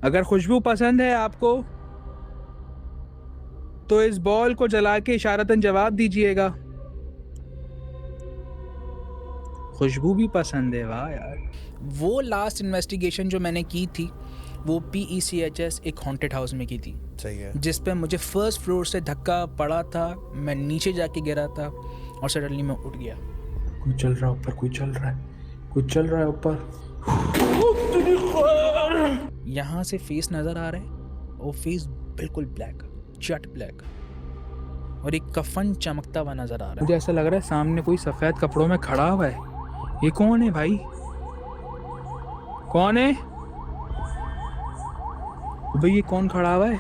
अगर खुशबू पसंद है आपको तो इस बॉल को जला के इशारतन जवाब दीजिएगा। खुशबू भी पसंद है, वाह यार। वो लास्ट इन्वेस्टिगेशन जो मैंने की थी वो PECHS एक हॉन्टेड हाउस में की थी। सही है। जिस पे मुझे फर्स्ट फ्लोर से धक्का पड़ा था, मैं नीचे जाके गिरा था और सडनली मैं उठ गया। कोई चल रहा है ऊपर, कोई चल रहा है, कुछ चल रहा है ऊपर। यहाँ से फेस नज़र आ रहा है, वो फेस बिल्कुल ब्लैक, जट ब्लैक, और एक कफन चमकता हुआ नज़र आ रहा मुझे है। ऐसा लग रहा है सामने कोई सफ़ेद कपड़ों में खड़ा हुआ है। ये कौन है भाई? कौन है भाई? ये कौन खड़ा हुआ है?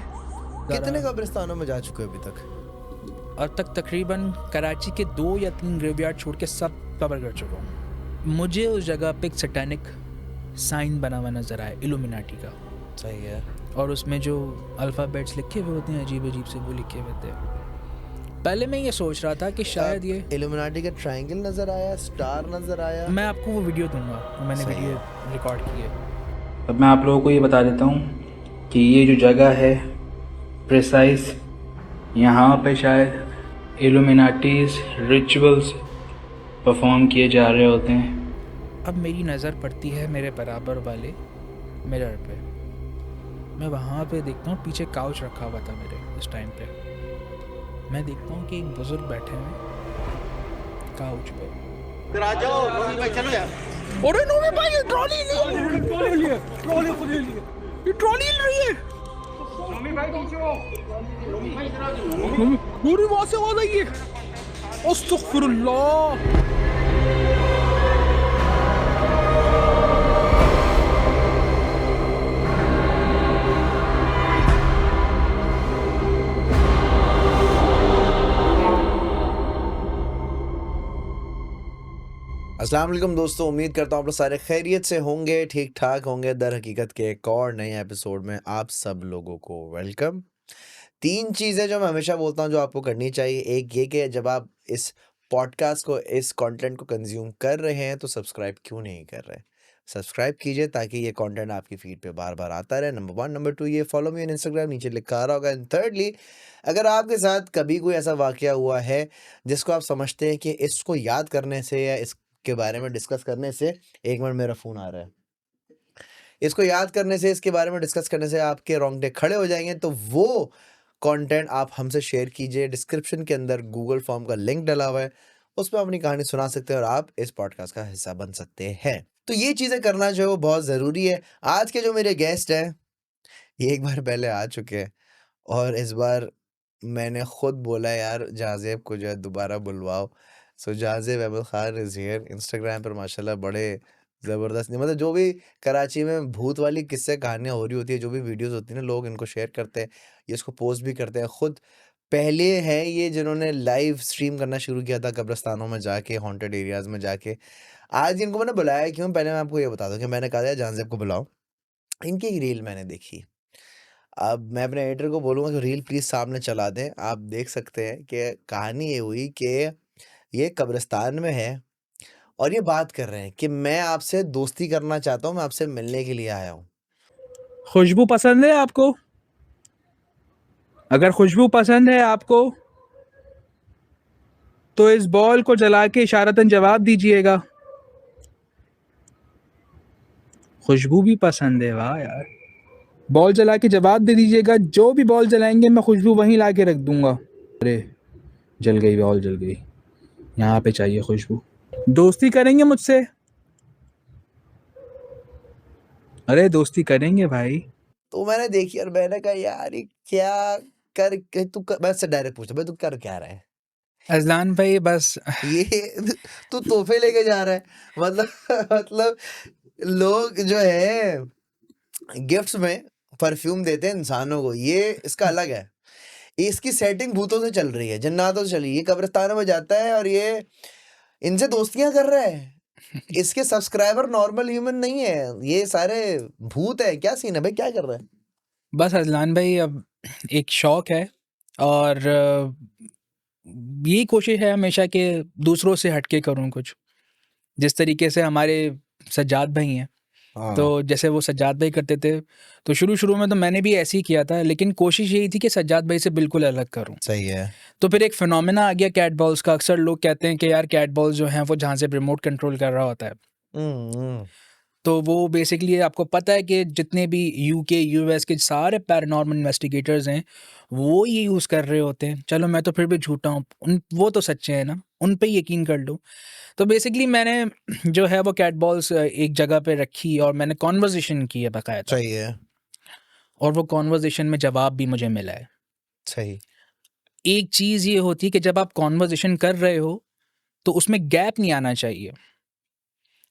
कितने कब्रिस्तानों में जा चुके हो अभी तक? और तक तकरीबन कराची के 2 या 3 ग्रेवयार्ड छोड़ के सब कवर कर चुका हूँ। मुझे उस जगह पे एक सैटेनिक साइन बना हुआ नज़र आया, इल्यूमिनाटी का। सही है। और उसमें जो अल्फ़ाबेट्स लिखे हुए होते हैं अजीब अजीब से, वो लिखे हुए थे। पहले मैं ये सोच रहा था कि शायद ये इल्यूमिनाटी का ट्रायंगल नजर आया, स्टार नजर आया। मैं आपको वो वीडियो दूंगा, वो मैंने सही वीडियो रिकॉर्ड की है। अब मैं आप लोगों को ये बता देता हूँ कि ये जो जगह है प्रिसाइज, यहाँ पे शायद इल्यूमिनाटीज रिचुअल्स परफॉर्म किए जा रहे होते हैं। अब मेरी नज़र पड़ती है मेरे बराबर वाले मिरर पे। मैं वहाँ पे देखता हूँ, पीछे काउच रखा हुआ था मेरे उस टाइम पे। मैं देखता हूँ कि एक बुजुर्ग बैठे हैं काउच पे। अरे नो में भाई, ये ट्रॉली नहीं, ये ट्रॉली हिल रही है। पूरी वहां से आवाज आई है। अस्तगफिरुल्लाह। अस्सलाम वालेकुम दोस्तों, उम्मीद करता हूँ आप लोग सारे खैरियत से होंगे, ठीक ठाक होंगे। दर हकीकत के एक और नए एपिसोड में आप सब लोगों को वेलकम। 3 चीज़ें जो मैं हमेशा बोलता हूँ जो आपको करनी चाहिए। एक ये कि जब आप इस पॉडकास्ट को, इस कंटेंट को कंज्यूम कर रहे हैं तो सब्सक्राइब क्यों नहीं कर रहे? सब्सक्राइब कीजिए ताकि ये कंटेंट आपकी फीड पे बार-बार आता रहे, नंबर 1। नंबर 2, ये फॉलो मी ऑन इंस्टाग्राम, नीचे लिखा आ रहा होगा। एंड थिर्डली, अगर आपके साथ कभी कोई ऐसा वाक़या हुआ है जिसको आप समझते हैं कि इसको याद करने से या इसके बारे में डिस्कस करने से, 1 मिनट मेरा फ़ोन आ रहा है। इसको याद करने से, इसके बारे में डिस्कस करने से आपके रोंगटे खड़े हो जाएँगे, तो वो कंटेंट आप हमसे शेयर कीजिए। डिस्क्रिप्शन के अंदर गूगल फॉर्म का लिंक डला हुआ है, उसमें अपनी कहानी सुना सकते हैं और आप इस पॉडकास्ट का हिस्सा बन सकते हैं। तो ये चीज़ें करना जो है वो बहुत ज़रूरी है। आज के जो मेरे गेस्ट हैं, ये एक बार पहले आ चुके हैं और इस बार मैंने खुद बोला यार जाज़ेब को जो है दोबारा बुलवाओ। So Jazeb Ahmed Khan is here. Instagram पर माशाल्लाह बड़े ज़बरदस्त, मतलब जो भी कराची में भूत वाली किस्से कहानियाँ हो रही होती है, जो भी वीडियोज़ होती है ना, लोग इनको शेयर करते हैं, ये इसको पोस्ट भी करते हैं। खुद पहले हैं ये जिन्होंने लाइव स्ट्रीम करना शुरू किया था कब्रिस्तानों में जाके, हॉन्टेड एरियाज़ में जाके। आज इनको मैंने बुलाया क्यों, पहले मैं आपको ये बता दूँ कि मैंने कहा था जाज़ेब को बुलाओ। इनकी एक रील मैंने देखी। अब मैं अपने एडिटर को बोलूँगा कि रील प्लीज़ सामने चला दें। आप देख सकते हैं कि कहानी ये हुई कि ये कब्रिस्तान में है और ये बात कर रहे हैं कि मैं आपसे दोस्ती करना चाहता हूँ, मैं आपसे मिलने के लिए आया हूँ। खुशबू पसंद है आपको? अगर खुशबू पसंद है आपको तो इस बॉल को जला के इशारतन जवाब दीजिएगा। खुशबू भी पसंद है, वाह यार। बॉल जला के जवाब दे दीजिएगा। जो भी बॉल जलाएंगे मैं खुशबू वहीं ला के रख दूंगा। अरे जल गई, बॉल जल गई। यहाँ पे चाहिए खुशबू। दोस्ती करेंगे मुझसे? अरे दोस्ती करेंगे भाई। तो मैंने देखी और मैंने कहा यार ये क्या कर के मैं उससे डायरेक्ट पूछा, भाई तू कर क्या रहा है? अजलान भाई बस ये तू तोहफे लेके जा रहा है, मतलब लोग जो है गिफ्ट्स में परफ्यूम देते हैं इंसानों को, ये इसका अलग है। इसकी सेटिंग भूतों से चल रही है, जन्नातों से चल रही है। ये कब्रिस्तानों में जाता है और ये इनसे दोस्तियां कर रहा है। इसके सब्सक्राइबर नॉर्मल ह्यूमन नहीं है, ये सारे भूत है। क्या सीन है भाई, क्या कर रहा है? बस अजलान भाई अब एक शौक है और यही कोशिश है हमेशा कि दूसरों से हटके करूं कुछ। जिस तरीके से हमारे सज्जाद भाई हैं, हाँ तो जैसे वो सज्जाद भाई करते थे, तो शुरू में तो मैंने भी ऐसे ही किया था, लेकिन कोशिश यही थी कि सज्जाद भाई से बिल्कुल अलग करूं। सही है। तो फिर एक फिनोमेना आ गया कैट बॉल्स का। अक्सर लोग कहते हैं कि यार कैट बॉल्स जो हैं वो जहाँ से रिमोट कंट्रोल कर रहा होता है, हम्म। तो वो बेसिकली आपको पता है कि जितने भी यूके यूएस के सारे पैरानॉर्मल इन्वेस्टिगेटर्स हैं वो ये यूज़ कर रहे होते हैं। चलो मैं तो फिर भी झूठा हूँ, उन वो तो सच्चे हैं ना, उन पे यकीन कर लो। तो बेसिकली मैंने जो है वो कैट बॉल्स एक जगह पे रखी और मैंने कॉन्वर्जेशन की है बाकायदा, सही है। और वो कॉन्वर्जेशन में जवाब भी मुझे मिला है। सही। एक चीज़ ये होती है कि जब आप कॉन्वर्जेशन कर रहे हो तो उसमें गैप नहीं आना चाहिए।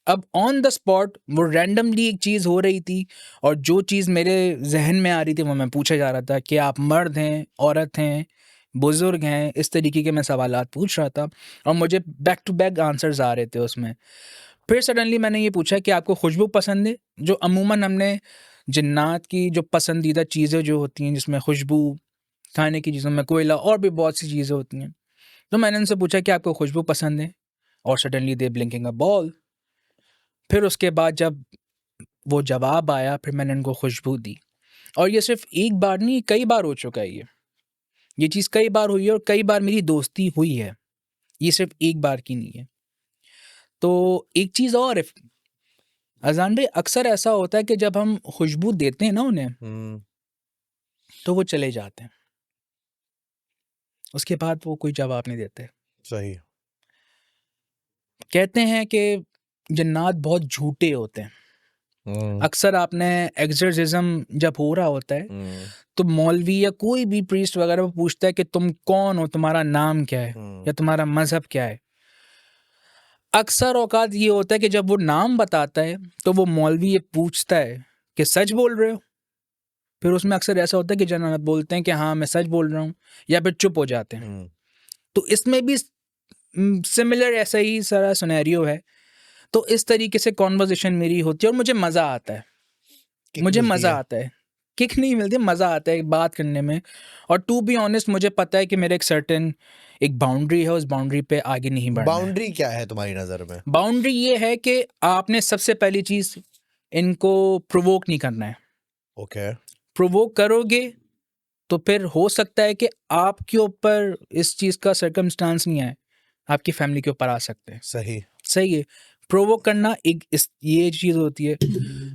अब ऑन द स्पॉट वो रैंडमली एक चीज़ हो रही थी, और जो चीज़ मेरे जहन में आ रही थी वो मैं पूछा जा रहा था कि आप मर्द हैं, औरत हैं, बुजुर्ग हैं, इस तरीके के मैं सवालात पूछ रहा था, और मुझे बैक टू बैक आंसर्स आ रहे थे उसमें। फिर सडनली मैंने ये पूछा कि आपको खुशबू पसंद है, जो अमूमन हमने जिन्नात की जो पसंदीदा चीज़ें जो होती हैं जिसमें खुशबू, खाने की चीज़ों में कोयला और भी बहुत सी चीज़ें होती हैं, तो मैंने उनसे पूछा कि आपको खुशबू पसंद है, और suddenly they blinking a ball. फिर उसके बाद जब वो जवाब आया, फिर मैंने उनको खुशबू दी, और ये सिर्फ एक बार नहीं, कई बार हो चुका है ये चीज़ कई बार हुई है, और कई बार मेरी दोस्ती हुई है, ये सिर्फ एक बार की नहीं है। तो एक चीज़ और है अजान भाई, अक्सर ऐसा होता है कि जब हम खुशबू देते हैं ना उन्हें, तो वो चले जाते हैं, उसके बाद वो कोई जवाब नहीं देते। सही। कहते हैं कि जन्नात बहुत झूठे होते हैं। अक्सर आपने एक्सर्सिज्म जब हो रहा होता है तो मौलवी या कोई भी प्रीस्ट वगैरह वो पूछता है कि तुम कौन हो, तुम्हारा नाम क्या है, या तुम्हारा मजहब क्या है। अक्सर औकात ये होता है कि जब वो नाम बताता है तो वो मौलवी ये पूछता है कि सच बोल रहे हो। फिर उसमें अक्सर ऐसा होता है कि जनाब बोलते हैं कि हाँ मैं सच बोल रहा हूँ, या फिर चुप हो जाते हैं। तो इसमें भी सिमिलर ऐसा ही सारा सिनेरियो है। तो इस तरीके से कॉन्वर्जेशन मेरी होती है और मुझे मज़ा आता है। मुझे मज़ा आता है, किक नहीं मिलती, मज़ा आता है बात करने में। और टू बी ऑनेस्ट मुझे पता है कि मेरे एक सर्टेन एक बाउंड्री है, उस बाउंड्री पे आगे नहीं बढ़ना है। बाउंड्री क्या है तुम्हारी नजर में? बाउंड्री ये है कि आपने सबसे पहली चीज़ इनको प्रोवोक नहीं करना है। ओके। प्रोवोक करोगे तो फिर हो सकता है कि आपके ऊपर इस चीज़ का सर्कमस्टांस नहीं आए, आपकी फैमिली के ऊपर आ सकते हैं। सही। सही है। प्रोवोक करना एक ये चीज़ होती है।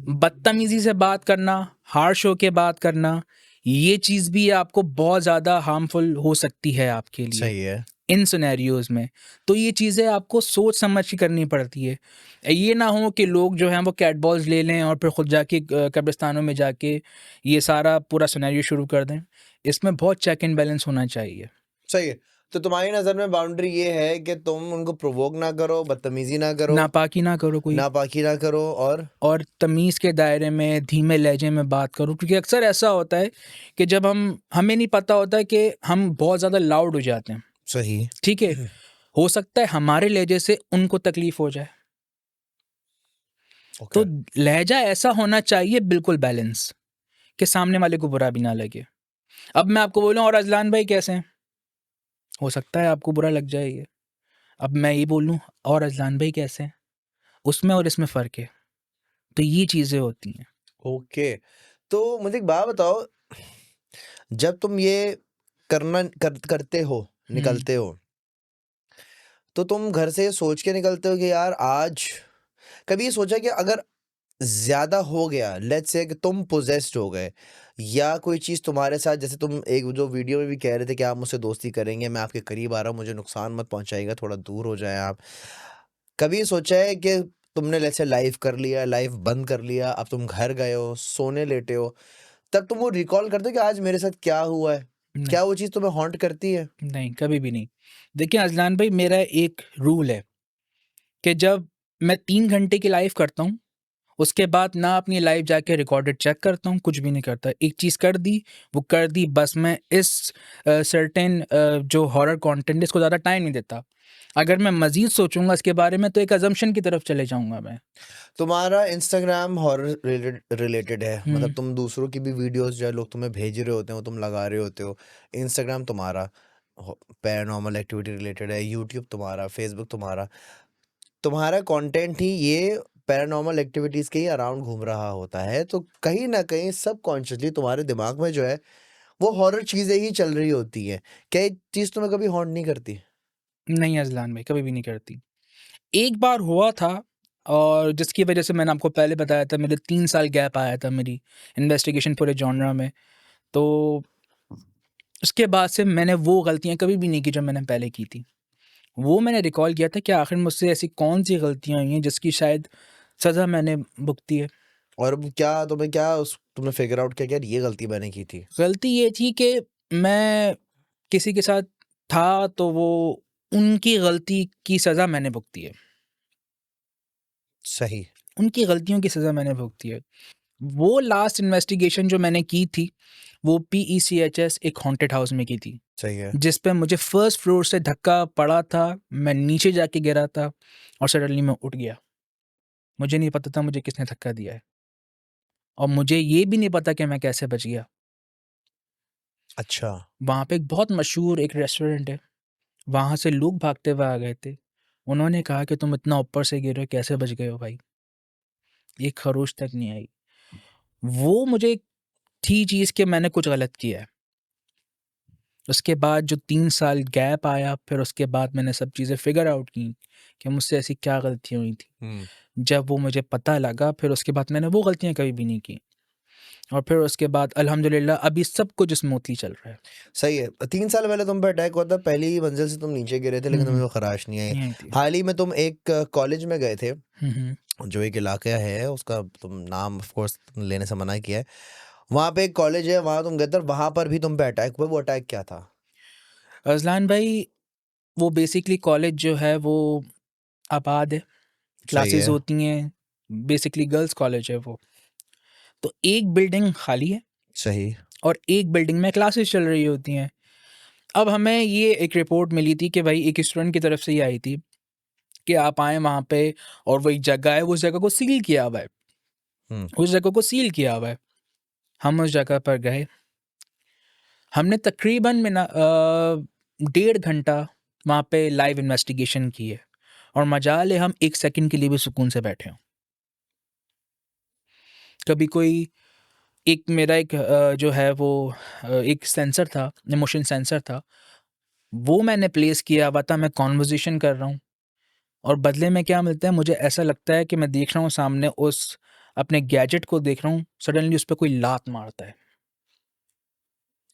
बदतमीज़ी से बात करना, हार्श होके बात करना, ये चीज़ भी आपको बहुत ज़्यादा हार्मफुल हो सकती है आपके लिए सही है। इन सिनेरियोज़ में। तो ये चीज़ें आपको सोच समझ के करनी पड़ती है। ये ना हो कि लोग जो हैं वो कैट बॉल्स ले लें और फिर खुद जाके कब्रिस्तानों में जाके ये सारा पूरा सिनेरियो शुरू कर दें। इसमें बहुत चेक एंड बैलेंस होना चाहिए। सही है। तो तुम्हारी नजर में बाउंड्री ये है कि तुम उनको प्रोवोक ना करो, बदतमीजी ना करो, नापाकी ना करो कोई, नापाकी ना करो, और तमीज़ के दायरे में धीमे लहजे में बात करो। क्योंकि अक्सर ऐसा होता है कि जब हमें नहीं पता होता है कि हम बहुत ज़्यादा लाउड हो जाते हैं। सही। ठीक है, हो सकता है हमारे लहजे से उनको तकलीफ हो जाए। ओके। तो लहजा ऐसा होना चाहिए बिल्कुल बैलेंस, कि सामने वाले को बुरा भी ना लगे। अब मैं आपको बोलूं और अजलान भाई कैसे हैं, हो सकता है आपको बुरा लग जाए ये। अब मैं ये बोलूं और अजलान भाई कैसे हैं, उसमें और इसमें फ़र्क है। तो ये चीज़ें होती हैं। ओके। तो मुझे एक बात बताओ, जब तुम ये करते हो, निकलते हो, तो तुम घर से ये सोच के निकलते हो कि यार आज, कभी ये सोचा कि अगर ज्यादा हो गया, लेट्स से कि तुम पोजेस्ड हो गए, या कोई चीज तुम्हारे साथ, जैसे तुम एक जो वीडियो में भी कह रहे थे कि आप मुझसे दोस्ती करेंगे, मैं आपके करीब आ रहा हूँ, मुझे नुकसान मत पहुंचाइएगा, थोड़ा दूर हो जाए आप। कभी ये सोचा है कि तुमने लेट्स से लाइव कर लिया, लाइव बंद कर लिया, अब तुम घर गए हो, सोने लेटे हो, तब तुम वो रिकॉल करते हो कि आज मेरे साथ क्या हुआ है? नहीं, क्या वो चीज तुम्हें हॉन्ट करती है? नहीं, कभी भी नहीं। देखिए अजलान भाई, मेरा एक रूल है कि जब मैं 3 घंटे की लाइव करता हूँ, उसके बाद ना अपनी लाइव जाके रिकॉर्डेड चेक करता हूँ, कुछ भी नहीं करता। एक चीज़ कर दी, वो कर दी बस। मैं इस सर्टेन जो हॉरर कंटेंट इसको ज़्यादा टाइम नहीं देता। अगर मैं मज़ीद सोचूंगा इसके बारे में तो एक अजम्पशन की तरफ चले जाऊंगा मैं। तुम्हारा इंस्टाग्राम हॉरर रिलेटेड है, मतलब हम्म, तुम दूसरों की भी वीडियोस जो है लोग तुम्हें भेज रहे होते हैं, वो तुम लगा रहे होते हो। इंस्टाग्राम तुम्हारा पैरानॉर्मल एक्टिविटी रिलेटेड है, यूट्यूब तुम्हारा, फेसबुक तुम्हारा, तुम्हारा कंटेंट ही ये पैरानॉर्मल एक्टिविटीज के ही अराउंड घूम रहा होता है, तो कहीं ना कहीं सबकॉन्शियसली तुम्हारे दिमाग में जो है वो हॉरर चीजें ही चल रही होती हैं। क्या ये चीज तुम्हें कभी हॉन्ट नहीं करती? नहीं अजलान भाई, कभी भी नहीं करती। एक बार हुआ था, और जिसकी वजह से मैंने आपको पहले बताया था, मेरे 3 साल गैप आया था मेरी इन्वेस्टिगेशन पूरे जॉनरा में। तो उसके बाद से मैंने वो गलतियाँ कभी भी नहीं की जो मैंने पहले की थी। वो मैंने रिकॉल किया था कि आखिर मुझसे ऐसी कौन-सी गलतियाँ हुई हैं जिसकी शायद सज़ा मैंने भुगती है। और अब तुमने फिगर आउट किया कि यार ये गलती मैंने की थी? गलती ये थी कि मैं किसी के साथ था, तो वो उनकी गलती की सज़ा मैंने भुगती है। सही। उनकी गलतियों की सज़ा मैंने भुगती है। वो लास्ट इन्वेस्टिगेशन जो मैंने की थी, वो PECHS एक हॉन्टेड हाउस में की थी, सही है। जिस पे मुझे फर्स्ट फ्लोर से धक्का पड़ा था। मैं नीचे जाके गिरा था और सडनली मैं उठ गया। मुझे नहीं पता था मुझे किसने धक्का दिया है, और मुझे ये भी नहीं पता कि मैं कैसे बच गया। अच्छा। वहाँ पे एक बहुत मशहूर एक रेस्टोरेंट है, वहाँ से लोग भागते हुए आ गए थे। उन्होंने कहा कि तुम इतना ऊपर से गिरे, कैसे बच गए हो भाई? एक खरोच तक नहीं आई। वो मुझे थी चीज़ कि मैंने कुछ गलत किया है। उसके बाद जो 3 साल गैप आया, फिर उसके बाद मैंने सब चीज़ें फिगर आउट की कि मुझसे ऐसी क्या गलतियाँ हुई थी। जब वो मुझे पता लगा, फिर उसके बाद मैंने वो गलतियाँ कभी भी नहीं की, और फिर उसके बाद अल्हम्दुलिल्लाह अभी सब कुछ स्मूथली चल रहा है। सही है। 3 साल पहले तुम पे अटैक हुआ था, पहली ही मंजिल से तुम नीचे गिरे थे, लेकिन तुम्हें वो खराश नहीं आई। नहीं आई थी। हाल ही में तुम एक कॉलेज में गए थे, हुँ। जो एक इलाका है उसका तुम नाम ऑफ कोर्स लेने से मना किया है। वहाँ पे एक कॉलेज है, वहाँ तुम गए थे, वहाँ पर भी तुम पे अटैक हुआ। वो अटैक क्या था? अज़लान भाई, वो बेसिकली कॉलेज जो है वो आबाद है, सही क्लासेस है। होती हैं, बेसिकली गर्ल्स कॉलेज है वो। तो एक बिल्डिंग खाली है सही। और एक बिल्डिंग में क्लासेस चल रही होती हैं। अब हमें ये एक रिपोर्ट मिली थी कि भाई एक स्टूडेंट की तरफ से ये आई थी कि आप आएँ वहाँ पे, और वो एक जगह है, उस जगह को सील किया हुआ है। हम्म। उस जगह को सील किया हुआ है। हम उस जगह पर गए। हमने तकरीबन 1.5 घंटा वहाँ पे लाइव इन्वेस्टिगेशन की है, और मजाल है हम 1 सेकंड के लिए भी सुकून से बैठे हों। कभी कोई एक मेरा एक जो है वो एक सेंसर था, इमोशन सेंसर था, वो मैंने प्लेस किया हुआ था। मैं कन्वर्सेशन कर रहा हूँ, और बदले में क्या मिलता है, मुझे ऐसा लगता है कि मैं देख रहा हूँ सामने उस अपने गैजेट को देख रहा हूँ, सडनली उस पे कोई लात मारता है। ये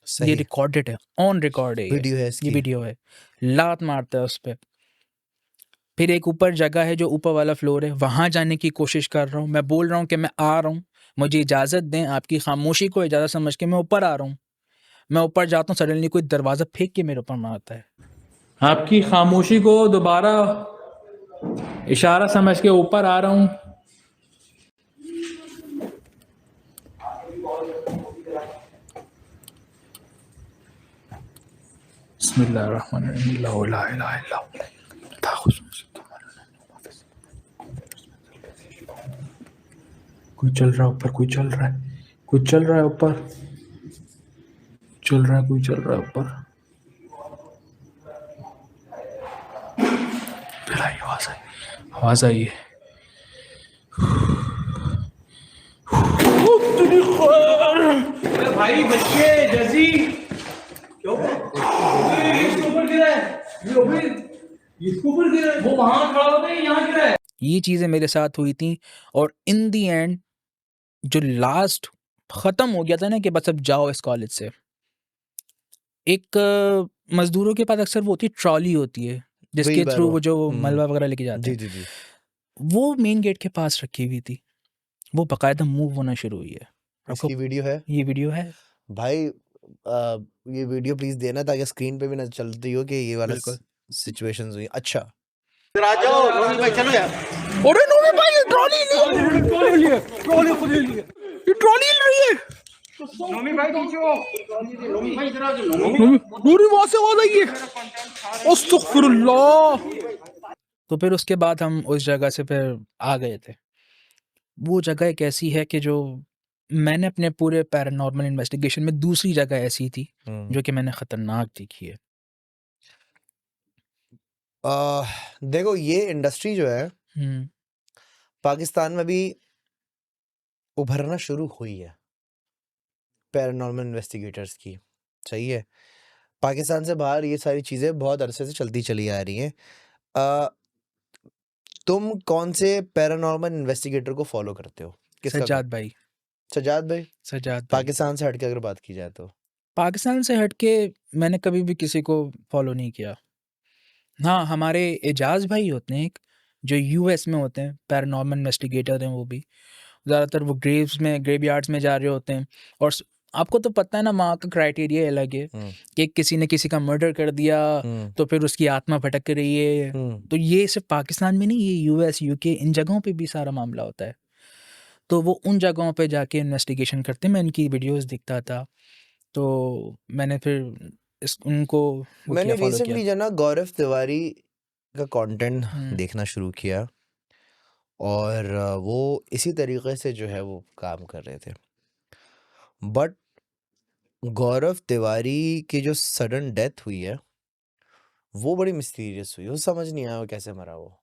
सही। रिकॉर्डेड है, ऑन रिकॉर्ड है वीडियो है ये इसकी? वीडियो है। लात मारता है उस पे। फिर एक ऊपर जगह है जो ऊपर वाला फ्लोर है, वहाँ जाने की कोशिश कर रहा हूँ। मैं बोल रहा हूँ कि मैं आ रहा हूँ, मुझे इजाज़त दें। आपकी खामोशी को इजाज़त समझ के मैं ऊपर आ रहा हूँ। मैं ऊपर जाता हूँ, सडनली कोई दरवाज़ा फेंक के मेरे ऊपर मारता है। आपकी खामोशी को दोबारा इशारा समझ के ऊपर आ रहा हूँ। बिस्मिल्लाहिर्रहमानिर्रहीम, ला इलाहा इल्लल्लाह, कोई चल रहा है ऊपर, कोई चल रहा है, कोई चल रहा है ऊपर, चल रहा है, कोई चल रहा है ऊपर। फिर आई आवाज, आई आवाज, आई है। भाई बच्चे जैसी क्यों इसके ऊपर गिरा है, इसके ऊपर गिरा है, वो वहां खड़ा होता है, यहाँ गिरा है। ये चीज़ें मेरे साथ हुई थी, और इन दी एंड जो लास्ट ख़त्म हो गया था ना कि बस अब जाओ इस कॉलेज से। एक मज़दूरों के पास अक्सर वो होती है, ट्रॉली होती है, जिसके थ्रू वो जो मलबा वगैरह लेके जाते जी हैं। जी जी। वो मेन गेट के पास रखी हुई थी। वो बाकायदा मूव होना शुरू हुई है। आपको इसकी वीडियो है ये वीडियो है? भाई? ये वीडियो प्लीज देना, ताकि स्क्रीन पे भी ना चलती हो कि ये वाला बिल्कुल। सिचुएशंस हुई। अच्छा। अरे नूरी भाई, ये ट्रॉली नहीं है। ये ट्रॉली हिल रही है। नूरी वहां से आवाज आई है। अस्तगफिरुल्लाह। तो फिर उसके बाद हम उस जगह से फिर आ गए थे। वो जगह एक ऐसी है कि जो मैंने अपने पूरे पैरानॉर्मल इन्वेस्टिगेशन में दूसरी जगह ऐसी थी जो कि मैंने खतरनाक देखी है। देखो, ये इंडस्ट्री जो है हम्म। पाकिस्तान में भी उभरना शुरू हुई है पैरानॉर्मल इन्वेस्टिगेटर्स की, सही है। पाकिस्तान से बाहर ये सारी चीज़ें बहुत अरसे से चलती चली आ रही हैं। अ, तुम कौन से पैरानॉर्मल इन्वेस्टिगेटर को फॉलो करते हो? किसका? सज्जाद भाई। सज्जाद भाई। सज्जाद भाई। पाकिस्तान से हटके अगर बात की जाए तो पाकिस्तान से हटके मैंने कभी भी किसी को फॉलो नहीं किया। हाँ, हमारे एजाज भाई होते हैं एक, जो यूएस में होते हैं, पैरानॉर्मल इन्वेस्टिगेटर हैं वो भी। ज़्यादातर वो ग्रेवयार्ड्स में जा रहे होते हैं। और आपको तो पता है ना, वहाँ का क्राइटेरिया अलग है कि किसी ने किसी का मर्डर कर दिया तो फिर उसकी आत्मा भटक रही है। तो ये सिर्फ पाकिस्तान में नहीं, ये यूएस, यूके, इन जगहों पे भी सारा मामला होता है। तो वो उन जगहों पे जाके इन्वेस्टिगेशन करते हैं। मैं इनकी वीडियोस दिखता था, तो मैंने फिर उनको वो मैंने किया, फॉलो किया। रिसेंटली जो ना गौरव तिवारी का कंटेंट हम्म। देखना शुरू किया और वो इसी तरीके से जो है वो काम कर रहे थे। बट गौरव तिवारी की जो सडन डेथ हुई है वो बड़ी मिस्टीरियस हुई। वो समझ नहीं आया वो कैसे मरा। वो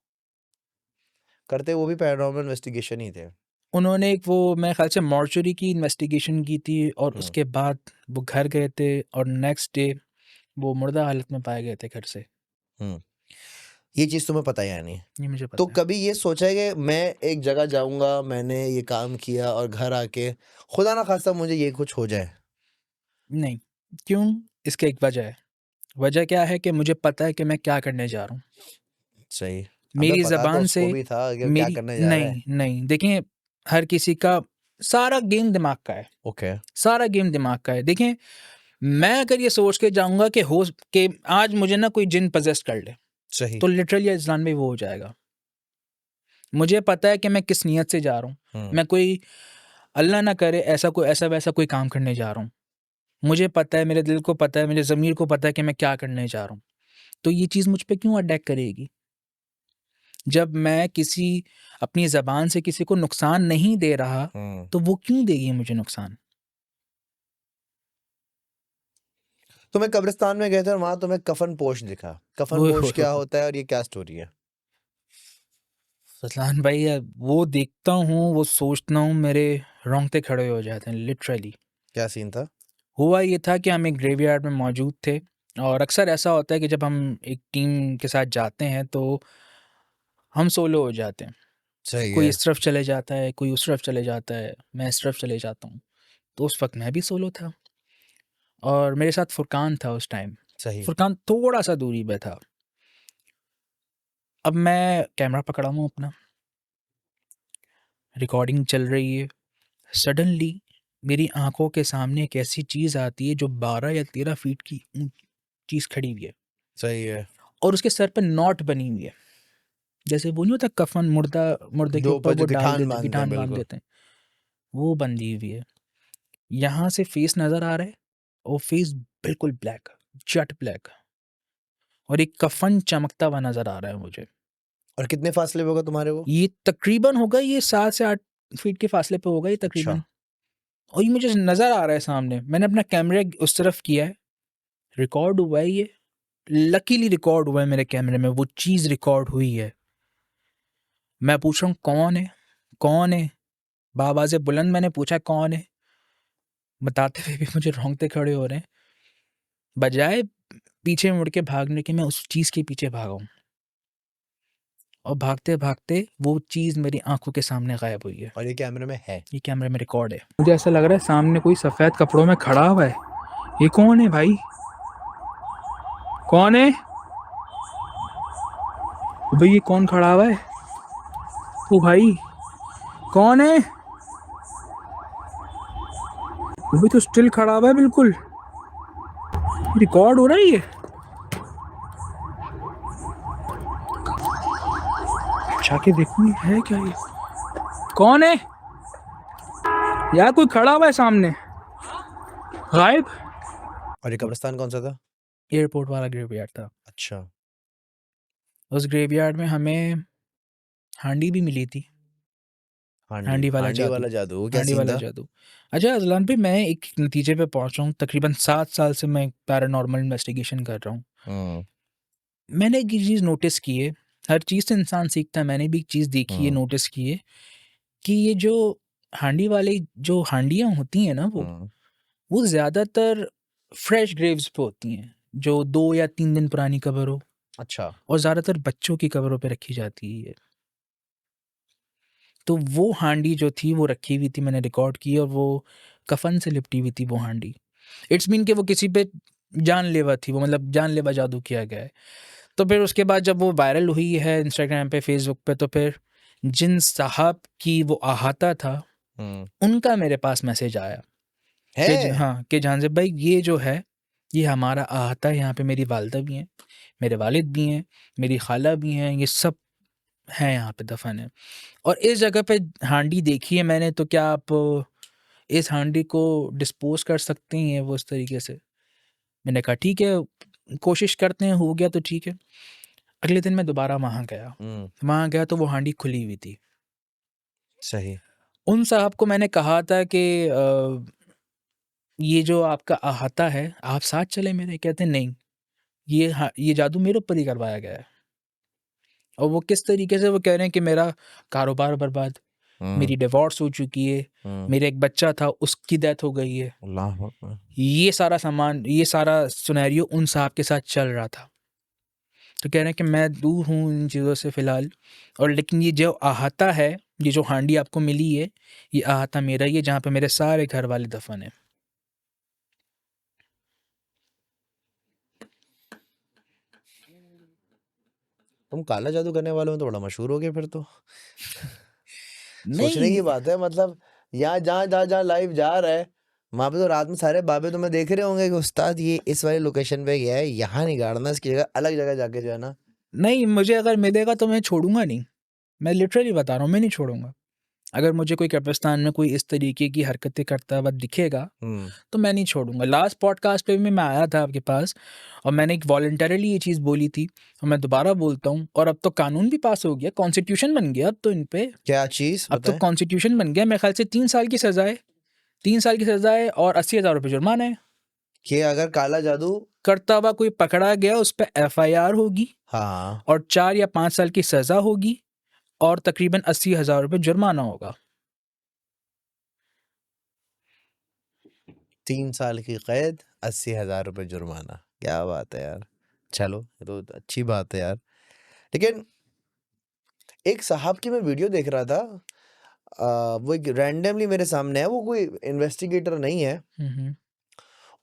करते वो भी पैरानॉर्मल इन्वेस्टिगेशन ही थे। उन्होंने एक वो मेरे ख्याल से मॉर्चरी की इन्वेस्टिगेशन की थी और उसके बाद वो घर गए थे और नेक्स्ट डे वो मुर्दा हालत में पाए गए थे घर से। ये चीज़ तुम्हें पता है या नहीं? ये मुझे पता तो है। कभी ये सोचा है कि मैं एक जगह जाऊंगा, मैंने ये काम किया और घर आके खुदा ना खास्ता मुझे ये कुछ हो जाए? नहीं। क्यों? इसके एक वजह है। वजह क्या है कि मुझे पता है कि मैं क्या करने जा रहा हूँ। सही। मेरी पता तो ज़बान उसको से भी था कि क्या मेरी करने जा रहा है। नहीं, देखें, हर किसी का सारा गेम दिमाग का है। ओके। सारा गेम दिमाग का है। देखें, मैं अगर ये सोच के जाऊंगा कि आज मुझे ना कोई जिन पजेस्ट कर ले, सही। तो लिटरली इस्लाम में वो हो जाएगा। मुझे पता है कि मैं किस नीयत से जा रहा हूँ। मैं कोई, अल्लाह ना करे, ऐसा वैसा कोई काम करने जा रहा हूँ। मुझे पता है, मेरे दिल को पता है, मेरे ज़मीर को पता है कि मैं क्या करने जा रहा हूँ। तो ये चीज़ मुझ पे क्यों अटैक करेगी? जब मैं अपनी ज़बान से किसी को नुकसान नहीं दे रहा, तो वो क्यों देगी मुझे नुकसान? तुम्हें कब्रिस्तान में गए थे और वहां तुम्हें कफन पोश दिखा। कफन ओए पोश होए क्या होए। होता है और ये क्या स्टोरी है? फजलान भाई, वो देखता हूँ, वो सोचता हूँ, मेरे रोंगटे खड़े हो जाते हैं लिटरली। क्या सीन था? हुआ ये था कि हम एक ग्रेवयार्ड में मौजूद थे और अक्सर ऐसा होता है कि जब हम एक टीम के साथ जाते हैं तो हम सोलो हो जाते हैं। सही कोई है। इस तरफ चले जाता है, कोई उस तरफ चले जाता है, मैं इस तरफ चले जाता हूँ। तो उस वक्त मैं भी सोलो था और मेरे साथ फुरकान था उस टाइम। सही। फुरकान थोड़ा सा दूरी पे था। अब मैं कैमरा पकड़ा हूँ अपना, रिकॉर्डिंग चल रही है। सडनली मेरी आंखों के सामने एक ऐसी चीज़ आती है जो 12 या 13 फीट की चीज़ खड़ी हुई है सही है। और उसके सर पे नॉट बनी हुई है। जैसे वो नहीं होता कफन, मुर्दे के जो ऊपर ऊपर वो जो डाल गिठान देते, बांधते हैं, गिठान बांध बिल्कुल। देते हैं, वो बंधी हुई है। यहाँ से फेस नज़र आ रहा है, वो फेस बिल्कुल ब्लैक, जेट ब्लैक, और एक कफन चमकता हुआ नज़र आ रहा है मुझे। और कितने फासले पे होगा तुम्हारे वो? ये तकरीबन होगा, ये 7 से 8 फीट के फासले पे होगा ये तकरीबन। अच्छा। और ये मुझे नज़र आ रहा है सामने। मैंने अपना कैमरा उस तरफ किया है, रिकॉर्ड हुआ है ये। लकीली रिकॉर्ड हुआ है मेरे कैमरे में, वो चीज़ रिकॉर्ड हुई है। मैं पूछ रहा हूँ कौन है, कौन है? बावाज़े बुलंद मैंने पूछा कौन है? बताते हुए भी मुझे रोंगटे खड़े हो रहे हैं। बजाय पीछे मुड़ के भागने के, मैं उस चीज़ के पीछे भागा हूँ और भागते-भागते वो चीज़ मेरी आँखों के सामने गायब हुई है। और ये कैमरे में है? ये कैमरे में रिकॉर्ड है। मुझे ऐसा लग रहा है सामने कोई सफ़ेद कपड़ों में खड़ा हुआ है। ये कौन है भाई? कौन है? भाई ये कौन खड़ा हुआ है? ओ भाई, कौन है? अभी तो स्टिल खड़ा हुआ है बिल्कुल। रिकॉर्ड हो रहा है ये। जाके देखूंगी है क्या ये। कौन है यार? कोई खड़ा हुआ है सामने, गायब। और ये कब्रिस्तान कौन सा था? एयरपोर्ट वाला ग्रेवयार्ड था। अच्छा। उस ग्रेवयार्ड में हमें हांडी भी मिली थी। हांडी वाला हांडी जादू। वाला जादू, वो क्या हांडी सीन वाला था? जादू। अच्छा अज़लान भाई, मैं एक नतीजे पे पहुंचा हूँ। तकरीबन 7 साल से मैं पैरानॉर्मल इन्वेस्टिगेशन कर रहा हूँ। मैंने एक चीज़ नोटिस की है, हर चीज़ से इंसान सीखता है। मैंने भी एक चीज़ देखी है, हम्म, नोटिस की है कि ये जो हांडी वाले जो हांडियाँ होती हैं ना, हम्म, वो ज़्यादातर फ्रेश ग्रेव्स पे होती हैं, जो 2 या 3 दिन पुरानी कब्र हो, अच्छा। और ज़्यादातर बच्चों की कब्रों पे रखी जाती है ये। तो वो हांडी जो थी वो रखी हुई थी, मैंने रिकॉर्ड की, और वो कफ़न से लिपटी हुई थी वो हांडी। इट्स मीन कि वो किसी पे जानलेवा थी, वो मतलब जानलेवा जादू किया गया है। तो फिर उसके बाद जब वो वायरल हुई है इंस्टाग्राम पे, फेसबुक पे, तो फिर जिन साहब की वो अहाता था, उनका मेरे पास मैसेज आया कि है। हाँ, कि जहांज़ेब भाई ये जो है, ये हमारा अहाता है, यहाँ पे मेरी वालिदा भी हैं, मेरे वालिद भी हैं, मेरी खाला भी हैं, ये सब हैं यहाँ पे दफन है। और इस जगह पे हांडी देखी है मैंने, तो क्या आप इस हांडी को डिस्पोज कर सकते हैं वो इस तरीके से? मैंने कहा ठीक है, कोशिश करते हैं, हो गया तो ठीक है। अगले दिन मैं दोबारा वहाँ गया। वहाँ गया तो वो हांडी खुली हुई थी। सही। उन साहब को मैंने कहा था कि ये जो आपका अहाता है, आप साथ चले मेरे? कहते नहीं, ये जादू मेरे ऊपर ही करवाया गया है। और वो किस तरीके से वो कह रहे हैं कि मेरा कारोबार बर्बाद, मेरी डिवोर्स हो चुकी है, मेरा एक बच्चा था उसकी डेथ हो गई है। अल्लाह अकबर। ये सारा सामान, ये सारा सिनेरियो उन साहब के साथ चल रहा था। तो कह रहे हैं कि मैं दूर हूँ इन चीज़ों से फ़िलहाल, और लेकिन ये जो अहाता है, ये जो हांडी आपको मिली है, ये अहाता मेरा ही है, जहाँ पे मेरे सारे घर वाले दफन हैं। तुम काला जादू करने वालों में तो बड़ा मशहूर हो गए फिर तो। सोचने नहीं, की बात है, मतलब यहाँ जहाँ जहाँ जहाँ लाइव जा रहा है, वहाँ पे तो रात में सारे बाबे तुम्हें देख रहे होंगे कि उस्ताद ये इस वाली लोकेशन पे गया है, यहाँ नहीं गाड़ना, इसकी जगह अलग जगह जाके जो है ना। नहीं, मुझे अगर मिलेगा तो मैं छोड़ूँगा नहीं। मैं लिटरली बता रहा हूँ, मैं नहीं छोड़ूँगा। अगर मुझे कोई कब्रिस्तान में कोई इस तरीके की हरकतें करता हुआ दिखेगा, तो मैं नहीं छोड़ूँगा। लास्ट पॉडकास्ट पे भी मैं आया था आपके पास, और मैंने एक वॉलंटरीली ये चीज़ बोली थी, और मैं दोबारा बोलता हूँ। और अब तो कानून भी पास हो गया, कॉन्स्टिट्यूशन बन गया अब तो इन पे। क्या चीज़ अब तो बताएं? कॉन्स्टिट्यूशन बन गया, मेरे ख्याल से 3 साल की सज़ा है। 3 साल की सज़ा है और 80,000 रुपये जुर्माना है। कि अगर काला जादू, करता हुआ कोई पकड़ा गया, उस पे एफआईआर होगी, हाँ, और 4 या 5 साल की सज़ा होगी, और तकरीबन 80,000 रुपये जुर्माना होगा। 3 साल की कैद, 80,000 रुपये जुर्माना। क्या बात है यार। चलो, ये तो अच्छी बात है यार। लेकिन एक साहब की मैं वीडियो देख रहा था, वो एक रैंडमली मेरे सामने है, वो कोई इन्वेस्टिगेटर नहीं है।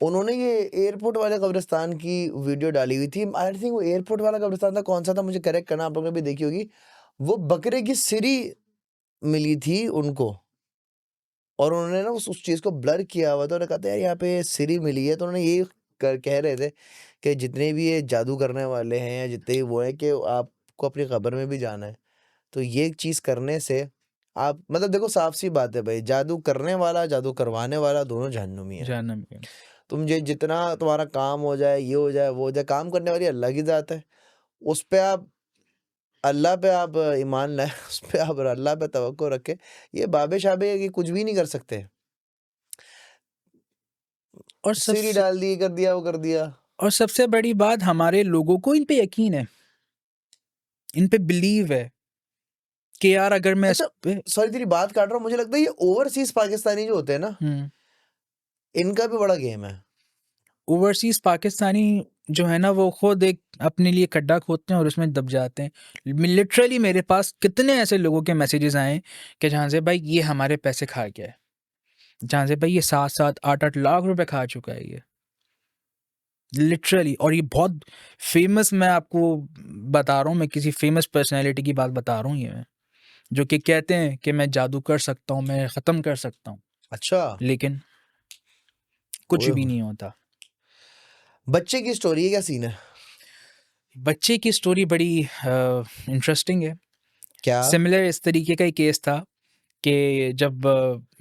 उन्होंने ये एयरपोर्ट वाले कब्रिस्तान की वीडियो डाली हुई थी। आई थिंक वो एयरपोर्ट वाला कब्रिस्तान था, कौन सा था मुझे करेक्ट करना, आप लोगों ने भी देखी होगी। वो बकरे की सिरी मिली थी उनको, और उन्होंने ना उस चीज़ को ब्लर किया हुआ था। उन्होंने कहा था यार यहाँ पे सिरी मिली है, तो उन्होंने ये कह रहे थे कि जितने भी ये जादू करने वाले हैं या जितने भी वो हैं, कि आपको अपनी कब्र में भी जाना है। तो ये चीज़ करने से आप, मतलब देखो साफ सी बात है भाई, जादू करने वाला जादू करवाने वाला दोनों जहन्नुमी है। जहन्नम में। तुम जितना तुम्हारा काम हो जाए, ये हो जाए, वो हो जाए, काम करने वाली अल्लाह की ज़ात है। उस पे आप, अल्लाह पे आप ईमान लाए, उस पे आप अल्लाह पे तवक्को रखें। ये बाबे शाबे ये कुछ भी नहीं कर सकते। और सिरी सबसे डाल दी, ये कर दिया, वो कर दिया। और सबसे बड़ी बात, हमारे लोगों को इन पे यकीन है, इन पे बिलीव है कि यार अगर मैं इस अच्छा, पे सॉरी तेरी बात काट रहा हूँ, मुझे लगता है ये ओवरसीज पाकिस्तानी जो होते हैं ना, इनका भी बड़ा गेम है। ओवरसीज़ पाकिस्तानी जो है ना, वो खुद एक अपने लिए खड्डा खोदते हैं और उसमें दब जाते हैं। लिटरली मेरे पास कितने ऐसे लोगों के मैसेजेस आए कि जहाँ से भाई ये हमारे पैसे खा गया है, जहाँ से भाई ये 7-7, 8-8 लाख रुपए खा चुका है ये, लिटरली। और ये बहुत फेमस, मैं आपको बता रहा हूँ, मैं किसी फेमस पर्सनैलिटी की बात बता रहा हूँ ये मैं, जो कि कहते हैं कि मैं जादू कर सकता हूँ, मैं ख़त्म कर सकता हूँ, अच्छा, लेकिन कुछ ओए भी होए। नहीं होता। बच्चे की स्टोरी है, क्या सीन है? बच्चे की स्टोरी बड़ी इंटरेस्टिंग है। क्या? सिमिलर इस तरीके का ही केस था कि जब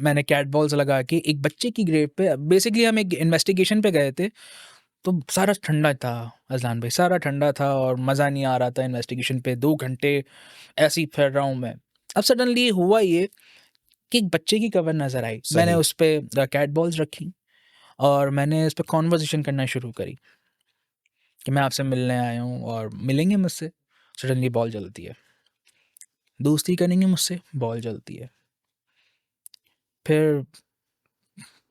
मैंने कैट बॉल्स लगा के एक बच्चे की ग्रेव पे, बेसिकली हम एक इन्वेस्टिगेशन पे गए थे, तो सारा ठंडा था अजलान भाई, सारा ठंडा था और मज़ा नहीं आ रहा था इन्वेस्टिगेशन पे। 2 घंटे ऐसे ही फिर रहा हूँ मैं। अब सडनली हुआ ये कि एक बच्चे की कवर नज़र आई। मैंने सही। उस पर कैट बॉल्स रखी और मैंने उस पर कॉन्वर्जेशन करना शुरू करी कि मैं आपसे मिलने आया हूँ और मिलेंगे मुझसे। सडनली बॉल जलती है, दोस्ती करेंगे मुझसे, बॉल जलती है। फिर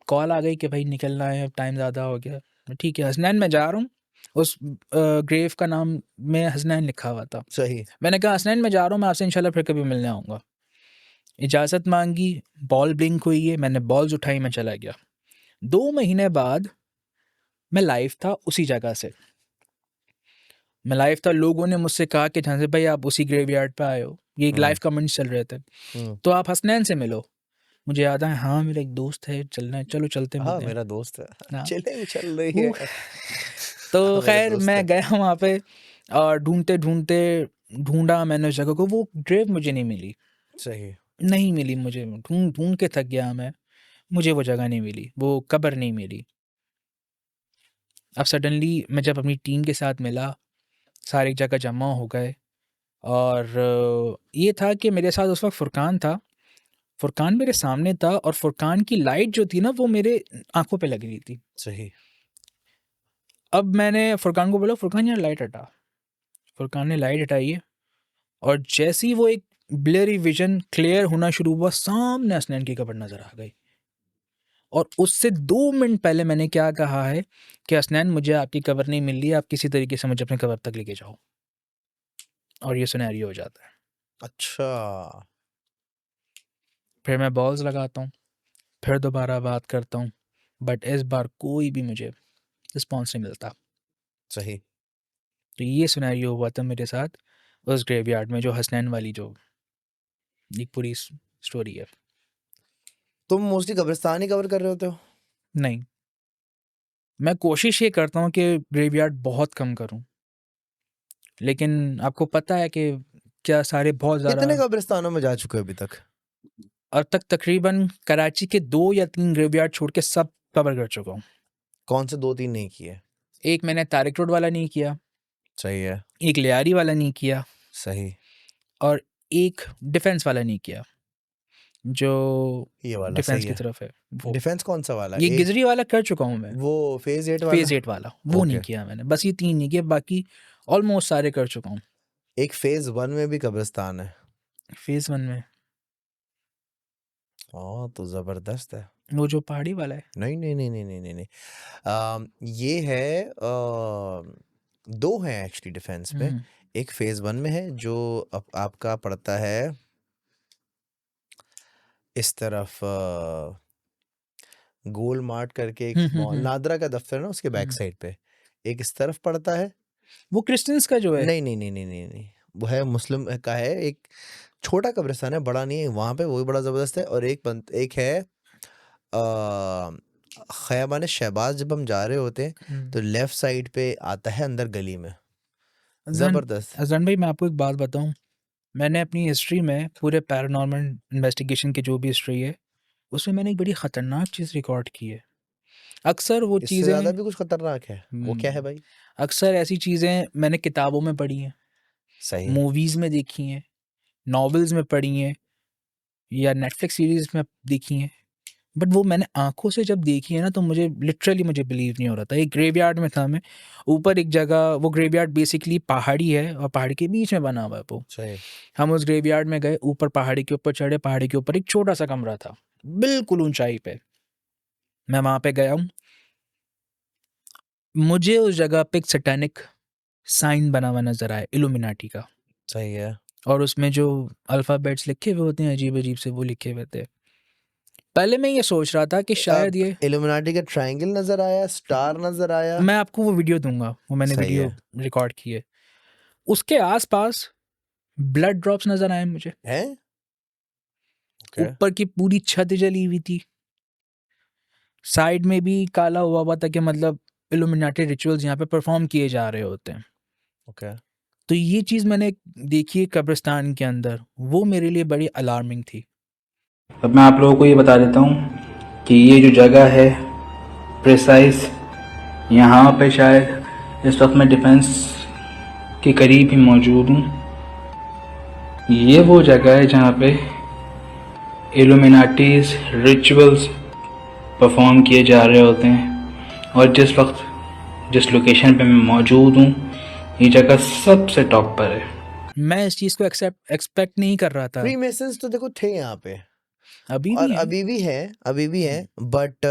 कॉल आ गई कि भाई निकलना है, टाइम ज़्यादा हो गया। ठीक है हसनैन मैं जा रहा हूँ। उस ग्रेव का नाम में हसनैन लिखा हुआ था। सही। मैंने कहा हसनैन मैं जा रहा हूँ, मैं आपसे इंशाल्लाह फिर कभी मिलने आऊँगा। इजाज़त मांगी, बॉल ब्लिंक हुई है, मैंने बॉल्स उठाई, मैं चला गया। 2 महीने बाद मैं लाइव था उसी जगह से। मैं लाइव था, लोगों ने मुझसे कहा कि झांसे भाई आप उसी ग्रेवयार्ड पे आए हो। ये एक लाइव कमेंट्स चल रहे थे, तो आप हसनैन से मिलो। मुझे याद है, हाँ मेरा एक दोस्त है, चलना है, चलो चलते हाँ मिलते हैं। मेरा दोस्त है, हाँ। चलेंगे, चल रही है। तो हाँ, मेरा खैर दोस्त मैं है। गया वहाँ पे और ढूंढा मैंने उस जगह को, वो ग्रेव मुझे नहीं मिली, सही। नहीं मिली मुझे। ढूंढ ढूंढ के थक गया मैं, मुझे वो जगह नहीं मिली, वो कब्र नहीं मिली। अब सडनली मैं जब अपनी टीम के साथ मिला, सारे एक जगह जमा हो गए, और ये था कि मेरे साथ उस वक्त फुरकान था। फुरकान मेरे सामने था और फुरकान की लाइट जो थी ना वो मेरे आंखों पे लग रही थी। सही। अब मैंने फुरकान को बोला, फुरकान यार लाइट हटा। फुरकान ने लाइट हटाई है, और जैसे ही वो एक ब्लरी विजन क्लियर होना शुरू हुआ, सामने हसनैन की कब्र नजर आ गई। और उससे 2 मिनट पहले मैंने क्या कहा है कि हसनैन मुझे आपकी कब्र नहीं मिल रही, आप किसी तरीके से मुझे अपने कब्र तक लेके जाओ, और ये सिनेरियो हो जाता है। अच्छा। फिर मैं बॉल्स लगाता हूँ, फिर दोबारा बात करता हूँ, बट इस बार कोई भी मुझे रिस्पॉन्स नहीं मिलता। सही। तो ये सिनेरियो हुआ था मेरे साथ उस ग्रेवयार्ड में, जो हसनैन वाली जो एक पूरी स्टोरी है। तुम मोस्टली कब्रिस्तान ही कवर कर रहे होते हो? नहीं, मैं कोशिश ये करता हूँ कि ग्रेवयार्ड बहुत कम करूँ, लेकिन आपको पता है कि क्या सारे बहुत कितने ज़्यादा। कब्रिस्तानों में जा चुके हो अभी तक? अब तक तकरीबन कराची के 2 या 3 ग्रेवयार्ड छोड़ के सब कवर कर चुका हूँ। कौन से 2-3 नहीं किए? एक मैंने तारिक रोड वाला नहीं किया, सही है। एक लियारी वाला नहीं किया, सही। और एक डिफेंस वाला नहीं किया, जो ये वाला डिफेंस सही की है। तरफ है वो। डिफेंस कौन सा वाला? ये एक गिजरी वाला कर चुका हूँ मैं, वो फेज 8 वाला? फेज 8 वाला वो नहीं ओके। किया मैंने, बस ये 3 नहीं किए, बाकी ऑलमोस्ट सारे कर चुका हूँ। एक फेज 1 में भी कब्रिस्तान है। फेज 1 में तो जबरदस्त है। वो जो पहाड़ी वाला है। नहीं नहीं नहीं नहीं नहीं नहीं नहीं। ये है 2 हैं एक्चुअली डिफेंस में। एक फेज 1 में है जो आपका पड़ता है इस तरफ, गोल मार्ट करके एक मॉल, नादरा का दफ्तर है ना, उसके बैक साइड पे एक इस तरफ पड़ता है। वो क्रिश्चियंस का जो है। नहीं नहीं नहीं नहीं नहीं नहीं, वो है मुस्लिम का है। एक छोटा कब्रिस्तान है, बड़ा नहीं है वहाँ पे, वो भी बड़ा ज़बरदस्त है। और एक है खयाबान शहबाज। जब हम जा रहे होते हैं तो लेफ्ट साइड पे आता है अंदर गली में, ज़बरदस्त। अजन भाई मैं आपको एक बात बताऊं, मैंने अपनी हिस्ट्री में पूरे पैरानॉर्मल इन्वेस्टिगेशन की जो भी हिस्ट्री है, उसमें मैंने एक बड़ी ख़तरनाक चीज़ रिकॉर्ड की है। अक्सर वो इससे ज़्यादा चीज़ें, भी कुछ खतरनाक है? वो क्या है भाई? अक्सर ऐसी चीज़ें मैंने किताबों में पढ़ी हैं, सही। मूवीज़ में देखी हैं, नॉवेल्स में पढ़ी हैं, या नेटफ्लिक्स सीरीज़ में देखी हैं, बट वो मैंने आंखों से जब देखी है ना, तो मुझे लिटरली मुझे बिलीव नहीं हो रहा था। एक ग्रेवयार्ड में था मैं, ऊपर एक जगह, वो ग्रेवयार्ड बेसिकली पहाड़ी है और पहाड़ी के बीच में बना हुआ है वो। सही। हम उस ग्रेवयार्ड में गए, ऊपर पहाड़ी के ऊपर चढ़े, पहाड़ी के ऊपर एक छोटा सा कमरा था बिल्कुल ऊंचाई पे। मैं वहाँ पे गया हूँ, मुझे उस जगह पे एक सैटेनिक साइन बना हुआ नजर आया, इल्यूमिनाटी का। सही है। और उसमें जो अल्फ़ाबेट्स लिखे हुए होते हैं अजीब अजीब से, वो लिखे हुए थे। पहले मैं ये सोच रहा था कि शायद ये इल्यूमिनाटी का ट्रायंगल नजर आया, स्टार नजर आया। मैं आपको वो वीडियो दूंगा, वो मैंने सही वीडियो है। रिकॉर्ड की है। उसके आसपास ब्लड ड्रॉप्स नजर आए मुझे। हैं? ओके। ऊपर की पूरी छत जली हुई थी, साइड में भी काला हुआ हुआ था कि मतलब इल्यूमिनाटी रिचुअल्स यहाँ पे परफॉर्म किए जा रहे होते हैं। ओके। तो ये चीज़ मैंने देखी कब्रिस्तान के अंदर, वो मेरे लिए बड़ी अलार्मिंग थी। अब मैं आप लोगों को ये बता देता हूँ कि ये जो जगह है प्रिसाइज, यहाँ पे शायद इस वक्त मैं डिफेंस के करीब ही मौजूद हूँ। ये वो जगह है जहाँ पे इल्यूमिनाटीज रिचुअल्स परफॉर्म किए जा रहे होते हैं, और जिस वक्त जिस लोकेशन पे मैं मौजूद हूँ, ये जगह सबसे टॉप पर है। मैं इस चीज़ को एक्सपेक्ट नहीं कर रहा था। फ्रीमेसन्स तो देखो थे यहाँ पे अभी और भी है। अभी भी है बट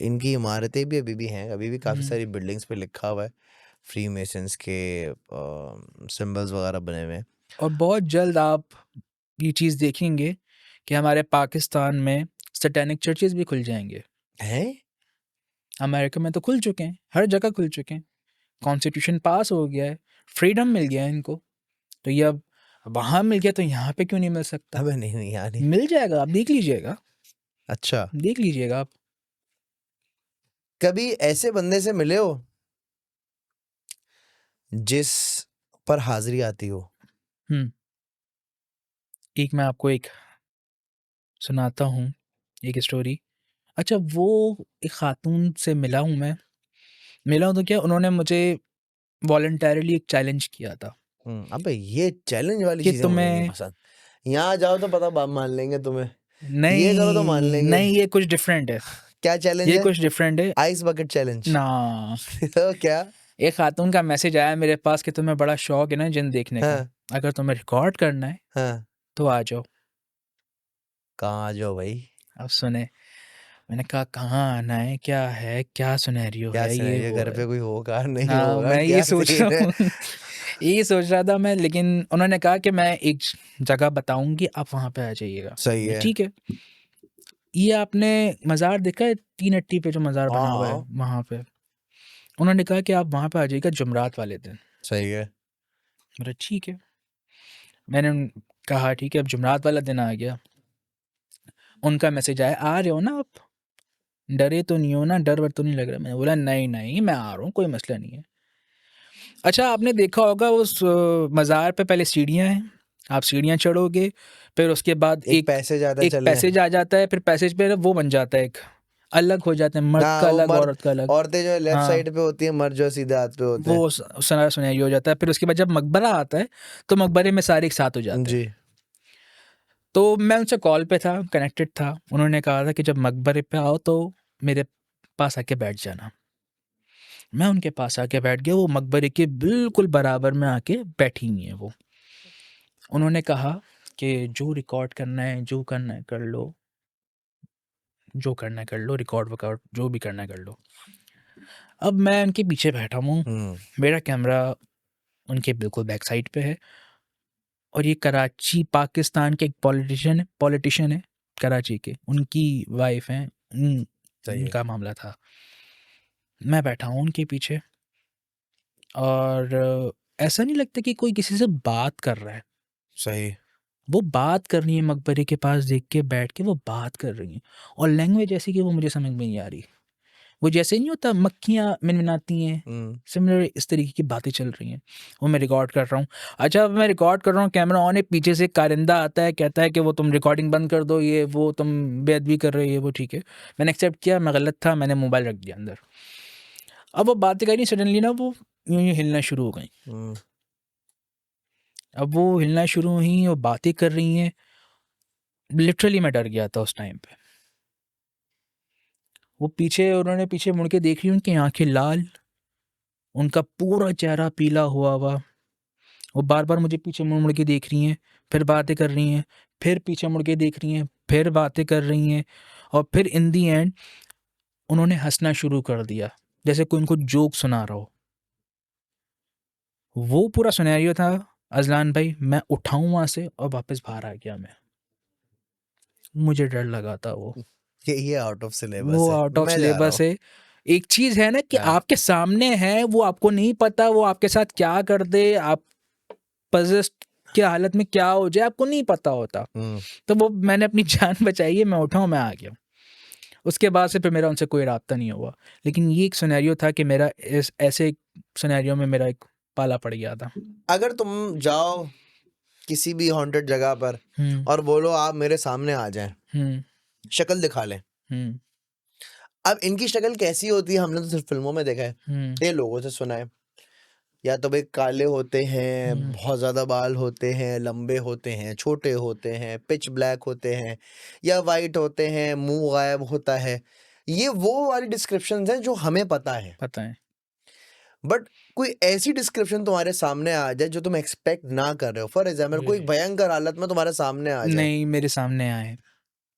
इनकी इमारतें भी अभी भी हैं, अभी भी काफ़ी सारी बिल्डिंग्स पे लिखा हुआ है फ्रीमेसन्स के सिंबल्स वगैरह बने हुए हैं। और बहुत जल्द आप ये चीज़ देखेंगे कि हमारे पाकिस्तान में सैटेनिक चर्चेस भी खुल जाएंगे। हैं? अमेरिका में तो खुल चुके हैं, हर जगह खुल चुके हैं, कॉन्स्टिट्यूशन पास हो गया है, फ्रीडम मिल गया है इनको, तो ये अब वहाँ मिल गया तो यहाँ पे क्यों नहीं मिल सकता? अबे नहीं यार नहीं। मिल जाएगा, आप देख लीजिएगा, अच्छा, देख लीजिएगा आप। कभी ऐसे बंदे से मिले हो जिस पर हाजिरी आती हो? एक मैं आपको एक सुनाता हूँ, एक स्टोरी। अच्छा, वो एक खातून से मिला हूँ मैं, मिला हूँ तो क्या, उन्होंने मुझे वॉलंटरली एक चैलेंज किया था अबे ये चैलेंज वाली कि चीजें मुझे नहीं तुम्हें पसंद। यहाँ जाओ तो पता बाप मान लेंगे तुम्हें, ये करो तो मान नहीं लेंगे। नहीं, ये कुछ डिफरेंट है, क्या चैलेंज ये है? कुछ डिफरेंट है आइस बकेट चैलेंज ना। तो क्या? एक खातून का मैसेज आया मेरे पास कि तुम्हें बड़ा शौक है ना जिन देखने का, हाँ अगर तुम्हें रिकॉर्ड करना है हाँ, तो आ जाओ। कहाँ आ जाओ भाई? अब सुने, मैंने कहा कहाँ आना है, क्या है, क्या सिनेरियो क्या है, ये सिनेरियो, वो घर है। पे कोई होगा नहीं हाँ, होगा, मैं ये क्या सोच सीन रहा है? हूँ यही सोच रहा था मैं, लेकिन उन्होंने कहा कि मैं एक जगह बताऊंगी, आप वहाँ पे आ जाइएगा। सही मैं, है। ठीक है। ये आपने मज़ार देखा है, 3 पे जो मज़ार बना हुआ है हाँ वहाँ पे, उन्होंने कहा कि आप वहाँ पे आ जाइएगा जुमरात वाले दिन। सही है। मेरा ठीक है, मैंने कहा ठीक है, अब जुमरात वाला दिन आ गया, उनका मैसेज आया, आ रहे हो ना आप, डरे तो नहीं हो ना, डर वर तो नहीं लग रहा? मैंने बोला नहीं नहीं, मैं आ रहा हूँ, कोई मसला नहीं है। अच्छा, आपने देखा होगा उस मज़ार पे पहले सीढ़ियाँ हैं, आप सीढ़ियाँ चढ़ोगे, फिर उसके बाद एक पैसे ज्यादा एक चलने। पैसेज आ जाता है, फिर पैसेज पे वो बन जाता है, एक अलग हो जाता है, मर्द हाँ का वो अलग, मर्द, औरत का अलग। औरतें जो लेफ्ट हाँ, साइड पे होती है, मर्द जो सीधे हाथ पे होते हैं। वो सारा सुनाई हो जाता है। फिर उसके बाद जब मकबरा आता है तो मकबरे में सारे एक साथ हो जाते हैं। जी। तो मैं उनसे कॉल पे था, कनेक्टेड था, उन्होंने कहा था कि जब मकबरे पे आओ तो मेरे पास आके बैठ जाना। मैं उनके पास आके बैठ गया, वो मकबरे के बिल्कुल बराबर में आके बैठी हुई हैं वो। उन्होंने कहा कि जो रिकॉर्ड करना है, जो करना है कर लो, जो करना है कर लो, रिकॉर्ड वकॉर्ड जो भी करना है कर लो। अब मैं उनके पीछे बैठा हूँ, मेरा कैमरा उनके बिल्कुल बैक साइड पे है, और ये कराची पाकिस्तान के एक पॉलिटिशियन है कराची के, उनकी वाइफ हैं, सही है। उनका मामला था। मैं बैठा हूँ उनके पीछे, और ऐसा नहीं लगता कि कोई किसी से बात कर रहा है। सही। वो बात कर रही है, मकबरे के पास देख के बैठ के वो बात कर रही हैं, और लैंग्वेज ऐसी कि वो मुझे समझ में नहीं आ रही। वो जैसे नहीं होता मक्खियाँ मिनमिनाती हैं, सिमिलर इस तरीके की बातें चल रही हैं। वो मैं रिकॉर्ड कर रहा हूँ। अच्छा, अब मैं रिकॉर्ड कर रहा हूँ, कैमरा ऑन है, पीछे से एक कारिंदा आता है, कहता है कि वो तुम रिकॉर्डिंग बंद कर दो, ये वो तुम बेअदबी कर रहे हो, ये वो। ठीक है, मैंने एक्सेप्ट किया, मैं गलत था, मैंने मोबाइल रख दिया अंदर। अब वो बातें कर रही, सडनली ना वो यूँ यूँ हिलना शुरू हो गई। अब वो हिलना शुरू हुई, वो बातें कर रही हैं, लिटरली मैं डर गया था उस टाइम पे। वो पीछे, उन्होंने पीछे मुड़ के देख रही, उनकी आंखें लाल, उनका पूरा चेहरा पीला हुआ हुआ, वो बार बार मुझे पीछे मुड़ मुड़ के देख रही हैं, फिर बातें कर रही हैं, फिर पीछे मुड़ के देख रही हैं, फिर बातें कर रही हैं, और फिर इन दी एंड उन्होंने हंसना शुरू कर दिया, जैसे कोई उनको जोक सुना रहा हो। वो पूरा सिनेरियो था अजलान भाई, मैं उठाऊं वहाँ से और वापस बाहर आ गया मैं, मुझे डर लगा था वो ये आउट ऑफ सिलेबस वो है, आउट ऑफ मैं जा रहा सिलेबस हूँ। है। एक चीज़ है ना कि हाँ। आपके सामने है, वो आपको नहीं पता वो आपके साथ क्या कर दे, आप पजेस्ट की हालत में क्या हो जाए, आपको नहीं पता होता। तो वो मैंने अपनी जान बचाई है, मैं उठाऊँ, मैं आ गया। उसके बाद से फिर मेरा उनसे कोई राब्ता नहीं हुआ। लेकिन ये एक सिनेरियो था कि मेरा ऐसे सिनेरियो में मेरा एक पाला पड़ गया था। अगर तुम जाओ किसी भी हॉन्टेड जगह पर और बोलो आप मेरे सामने आ जाएं, शक्ल दिखा लें, अब इनकी शक्ल कैसी होती है हमने तो सिर्फ फिल्मों में देखा है, ये लोगों से सुना है। या तो भाई काले होते हैं, बहुत ज्यादा बाल होते हैं, लंबे होते हैं, छोटे होते हैं, पिच ब्लैक होते हैं, या वाइट होते हैं, मुंह गायब होता है। ये वो वाली डिस्क्रिप्शंस हैं जो हमें पता है। पता है। बट कोई ऐसी डिस्क्रिप्शन तुम्हारे सामने आ जाए जो तुम एक्सपेक्ट ना कर रहे हो, फॉर एग्जाम्पल कोई भयंकर हालत में तुम्हारे सामने आ जाए। नहीं, मेरे सामने आए,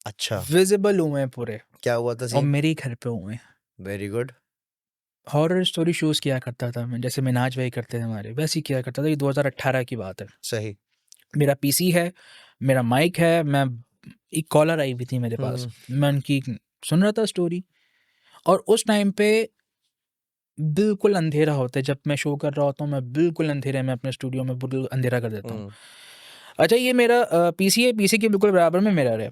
अच्छा, विजिबल हुए हैं पूरे, क्या हुआ था और सीन? मेरे ही घर पे हुए हैं। Very good. Horror story shows किया करता था मैं, जैसे मिनाज भाई करते थे हमारे, वैसे ही किया करता था। ये 2018 की बात है। सही। मेरा पीसी है, मेरा माइक है, मैं एक कॉलर आई हुई थी मेरे पास, मैं उनकी सुन रहा था स्टोरी, और उस टाइम पे बिल्कुल अंधेरा होता है। जब मैं शो कर रहा होता हूँ, मैं बिल्कुल अंधेरे में अपने स्टूडियो में बिल्कुल अंधेरा कर देता हूँ। अच्छा, ये मेरा पीसी है, पीसी के बिल्कुल बराबर में मिरर है।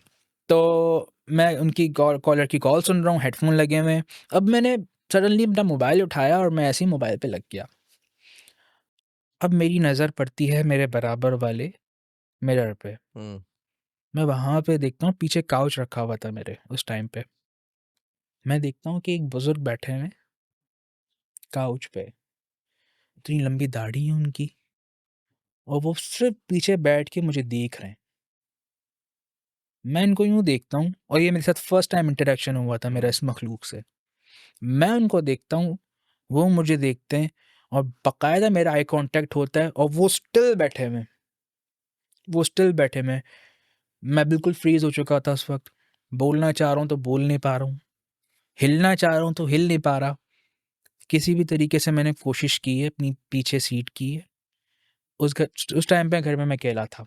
तो मैं उनकी कॉलर की कॉल सुन रहा हूँ, हेडफोन लगे हुए हैं। अब मैंने सडनली अपना मोबाइल उठाया और मैं ऐसे ही मोबाइल पे लग गया। अब मेरी नज़र पड़ती है मेरे बराबर वाले मिरर पे। मैं वहाँ पे देखता हूँ, पीछे काउच रखा हुआ था मेरे उस टाइम पे। मैं देखता हूँ कि एक बुजुर्ग बैठे हैं काउच पे, इतनी लंबी दाढ़ी है उनकी, और वो सिर्फ पीछे बैठ के मुझे देख रहे हैं। मैं इनको यूँ देखता हूँ, और ये मेरे साथ फर्स्ट टाइम इंटरेक्शन हुआ था मेरा इस मखलूक से। मैं उनको देखता हूँ, वो मुझे देखते हैं, और बाकायदा मेरा आई कांटेक्ट होता है, और वो स्टिल बैठे हुए हैं, वो स्टिल बैठे हुए हैं। मैं बिल्कुल फ्रीज़ हो चुका था उस वक़्त। बोलना चाह रहा हूँ तो बोल नहीं पा रहा हूँ, हिलना चाह रहा हूँ तो हिल नहीं पा रहा। किसी भी तरीके से मैंने कोशिश की है, अपनी पीछे सीट की है। उस टाइम पे घर में मैं अकेला था।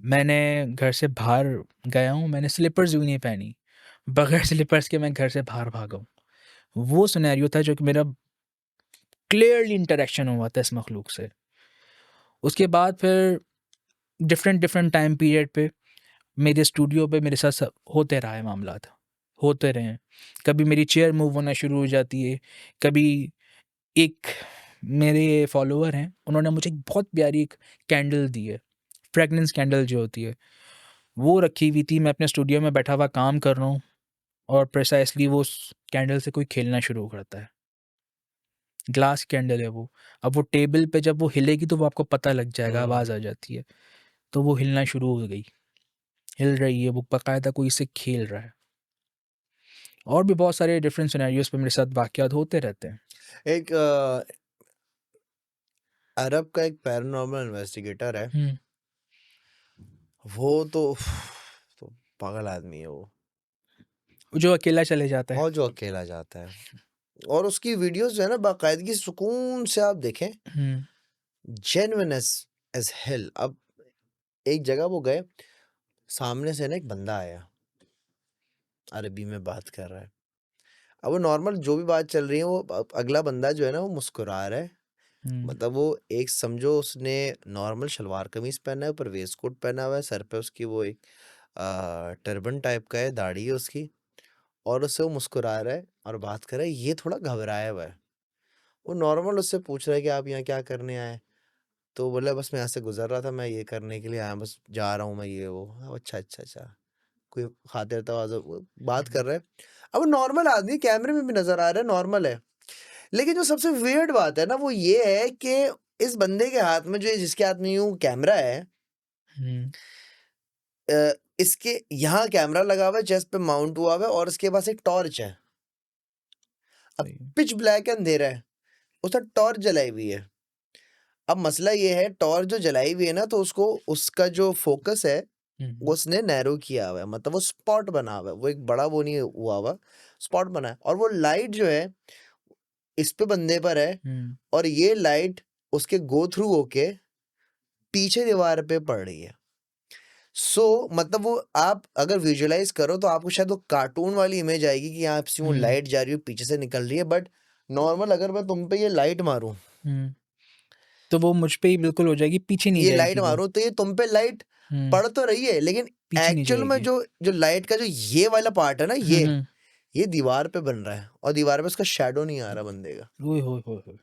मैंने घर से बाहर गया हूँ, मैंने स्लीपर्स भी नहीं पहनी। बगैर स्लीपर्स के मैं घर से बाहर भागा हूँ। वो सिनेरियो था जो कि मेरा क्लियरली इंटरेक्शन हुआ था इस मखलूक से। उसके बाद फिर डिफरेंट टाइम पीरियड पे मेरे स्टूडियो पे मेरे साथ होते रहा है मामलात, होते रहे हैं। कभी मेरी चेयर मूव होना शुरू हो जाती है, कभी एक मेरे फॉलोअर हैं, उन्होंने मुझे एक बहुत प्यारी एक कैंडल दी है, फ्रेगनेंस कैंडल जो होती है, वो रखी हुई थी। मैं अपने स्टूडियो में बैठा हुआ काम कर रहा हूँ, और प्रिसाइसली वो कैंडल से कोई खेलना शुरू करता है। ग्लास कैंडल है वो। अब वो टेबल पे जब वो हिलेगी तो वो आपको पता लग जाएगा, आवाज़ आ जाती है। तो वो हिलना शुरू हो गई, हिल रही है वो, बाकायदा कोई इसे खेल रहा है। और भी बहुत सारे डिफरेंट सिनेरियोस पे मेरे साथ वाक़यात होते रहते हैं। एक अरब का एक पैरानॉर्मल इन्वेस्टिगेटर है, हुँ, वो तो पागल आदमी है वो, जो अकेला चले जाता है। और जो अकेला जाता है, और उसकी वीडियोस जो है ना बाकायदगी सुकून से आप देखें, हुँ, जेन्युइन एज हेल। अब एक जगह वो गए, सामने से ना एक बंदा आया, अरबी में बात कर रहा है। अब वो नॉर्मल जो भी बात चल रही है, वो अगला बंदा जो है ना वो मुस्कुरा रहा है। हुँ, मतलब वो एक समझो उसने नॉर्मल शलवार कमीज पहना है, ऊपर वेस्ट कोट पहना हुआ है, सर पे उसकी वो एक टर्बन टाइप का है, दाढ़ी है उसकी, और उससे वो मुस्कुरा रहा है और बात कर रहा है। ये थोड़ा घबराया हुआ है। वो नॉर्मल उससे पूछ रहा है कि आप यहाँ क्या करने आए? तो बोला बस मैं यहाँ से गुजर रहा था, मैं ये करने के लिए आया, बस जा रहा हूँ मैं, ये वो। अच्छा अच्छा अच्छा, कोई खातिर तवाज़ुन वो बात कर रहा है। अब वो नॉर्मल आदमी, कैमरे में भी नजर आ रहा है, नॉर्मल है। लेकिन जो सबसे वियर्ड बात है ना, वो ये है कि इस बंदे के हाथ में, जो जिसके हाथ में यूं कैमरा है, हुँ, इसके यहाँ कैमरा लगा हुआ है, चेस्ट पे माउंट हुआ हुआ है, और इसके पास एक टॉर्च है। अब सही। पिच ब्लैक अंधेरा है, उसने टॉर्च जलाई हुई है। अब मसला ये है, टॉर्च जो जलाई हुई है ना, तो उसको, उसका जो फोकस है हुँ, उसने नैरो किया हुआ है, मतलब वो स्पॉट बना हुआ है, वो एक बड़ा वो नहीं हुआ हुआ, स्पॉट बना है। और वो लाइट जो है इस पे बंदे पर है, हुँ, और ये लाइट उसके गो थ्रू होके पीछे दीवार पे पड़ रही है। मतलब वो आप अगर विजुअलाइज करो तो आपको शायद वो कार्टून वाली इमेज आएगी कि यहाँ से वो हुँ, लाइट जा रही है, पीछे से निकल रही है। बट नॉर्मल अगर मैं तुम पे ये लाइट मारूं, हुँ। तो वो मुझ पे ही बिल्कुल हो जाएगी, पीछे नहीं ये लाइट जाएगी वो। मारूं, तो ये तुम पे लाइट हुँ, पड़ तो रही है, लेकिन पीछे नहीं एक्चुअल में जाएगी। जो जो लाइट का जो ये वाला पार्ट है ना, हुँ, हुँ। ये दीवार पे बन रहा है, और दीवार पे उसका शैडो नहीं आ रहा बंदे का। ओए होए होए होए!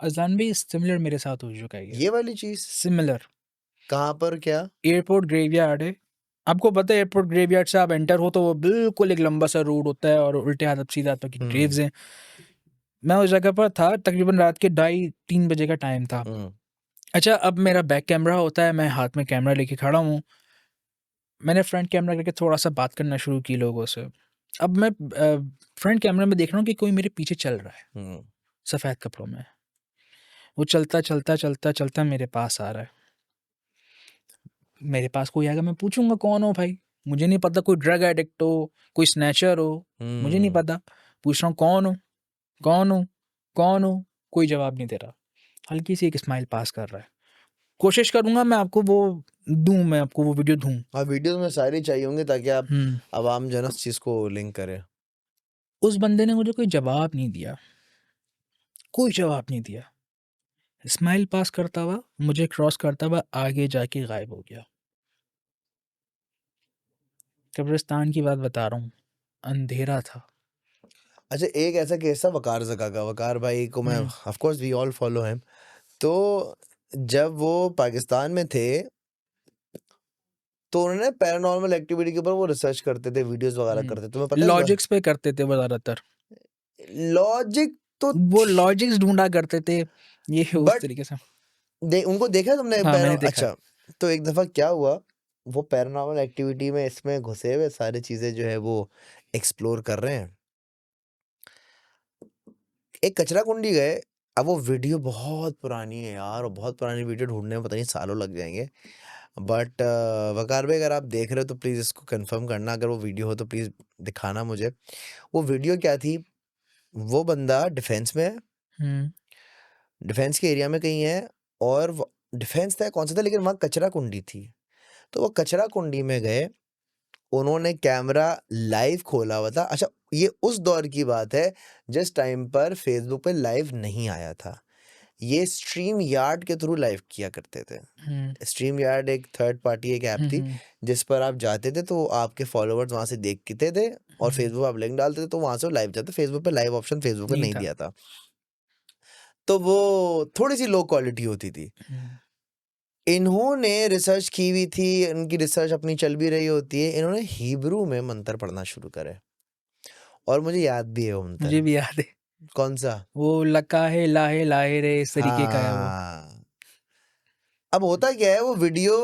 अज़लान भी सिमिलर मेरे साथ हो चुका है ये। ये वाली चीज सिमिलर। कहाँ पर, क्या? एयरपोर्ट ग्रेवयार्ड है। आपको पता है एयरपोर्ट ग्रेवयार्ड से आप एंटर हो तो वो बिल्कुल एक लंबा सा रोड होता है, और उल्टे हाथ सीधे हाथ की ग्रेव्स हैं। मैं उस जगह पर था, तकरीबन रात के 2:30-3 बजे का टाइम था। अच्छा, अब मेरा बैक कैमरा होता है, मैं हाथ में कैमरा लेके खड़ा हूँ। मैंने फ्रंट कैमरा करके थोड़ा-सा बात करना शुरू की लोगों से। अब मैं फ्रंट कैमरा में देख रहा हूँ कि कोई मेरे पीछे चल रहा है। सफ़ेद कपड़ों में। वो चलता चलता चलता चलता मेरे पास आ रहा है। मेरे पास कोई आएगा, मैं पूछूंगा कौन हो भाई, मुझे नहीं पता, कोई ड्रग एडिक्ट हो, कोई स्नैचर हो, मुझे नहीं पता। पूछ रहा हूँ कौन हो, कौन हो, कौन हो, कोई जवाब नहीं दे रहा। हल्की सी एक स्माइल पास कर रहा है। कोशिश करूंगा मैं आपको वो दूं, मैं आपको वो वीडियो दूं। हाँ, वीडियोस में सारी चाहिए होंगे ताकि आप आवाम जो है ना उस चीज़ को लिंक करें। उस बंदे ने मुझे कोई जवाब नहीं दिया, कोई जवाब नहीं दिया। स्माइल पास करता हुआ, मुझे क्रॉस करता हुआ आगे जाके गायब हो गया। कब्रिस्तान की बात बता रहा हूँ, अंधेरा था। अच्छा, एक ऐसा केस था वकार ज़का का। वकार भाई को मैं of course we all follow him. तो जब वो पाकिस्तान में थे तो उन्होंने पैरानॉर्मल एक्टिविटी के ऊपर वो रिसर्च करते थे, वीडियोस वगैरह करते थे। तुम्हें पता है? लॉजिक्स पे करते थे वो ज़्यादातर। लॉजिक तो वो लॉजिक्स ढूंढा करते थे, ये उस बट तरीके से। उनको देखा है तुमने? हाँ, मैंने देखा है। अच्छा, तो एक दफ़ा क्या हुआ, वो पैरानॉर्मल एक्टिविटी में इसमें घुसे हुए सारी चीज़ें जो है वो एक्सप्लोर कर रहे हैं। एक कचरा कुंडी गए। अब वो वीडियो बहुत पुरानी है यार, और बहुत पुरानी वीडियो ढूंढने में पता नहीं सालों लग जाएंगे। बट वकार भाई, अगर आप देख रहे हो तो प्लीज़ इसको कंफर्म करना, अगर वो वीडियो हो तो प्लीज़ दिखाना मुझे। वो वीडियो क्या थी? वो बंदा डिफेंस में है, डिफेंस के एरिया में कहीं है, और डिफेंस था कौन सा था, लेकिन वहाँ कचरा कुंडी थी। तो वो कचरा कुंडी में गए, उन्होंने कैमरा लाइव खोला हुआ था। अच्छा, ये उस दौर की बात है जिस टाइम पर फेसबुक पे लाइव नहीं आया था। ये स्ट्रीम यार्ड के थ्रू लाइव किया करते थे। स्ट्रीम यार्ड एक थर्ड पार्टी एक ऐप थी जिस पर आप जाते थे तो आपके फॉलोअर्स वहां से देखते थे, और फेसबुक आप लिंक डालते थे तो वहां से लाइव जाते। फेसबुक पे लाइव ऑप्शन फेसबुक पे नहीं दिया था, तो वो थोड़ी सी लो क्वालिटी होती थी। इन्होंने रिसर्च की हुई थी, इनकी रिसर्च अपनी चल भी रही होती है। इन्होंने हिब्रू में मंत्र पढ़ना शुरू करे, और मुझे याद भी है वो मंत्र। मुझे भी याद है। कौन सा? वो लका है लाहे लाहे रे, इस तरीके का है वो। हाँ। अब होता क्या है, वो वीडियो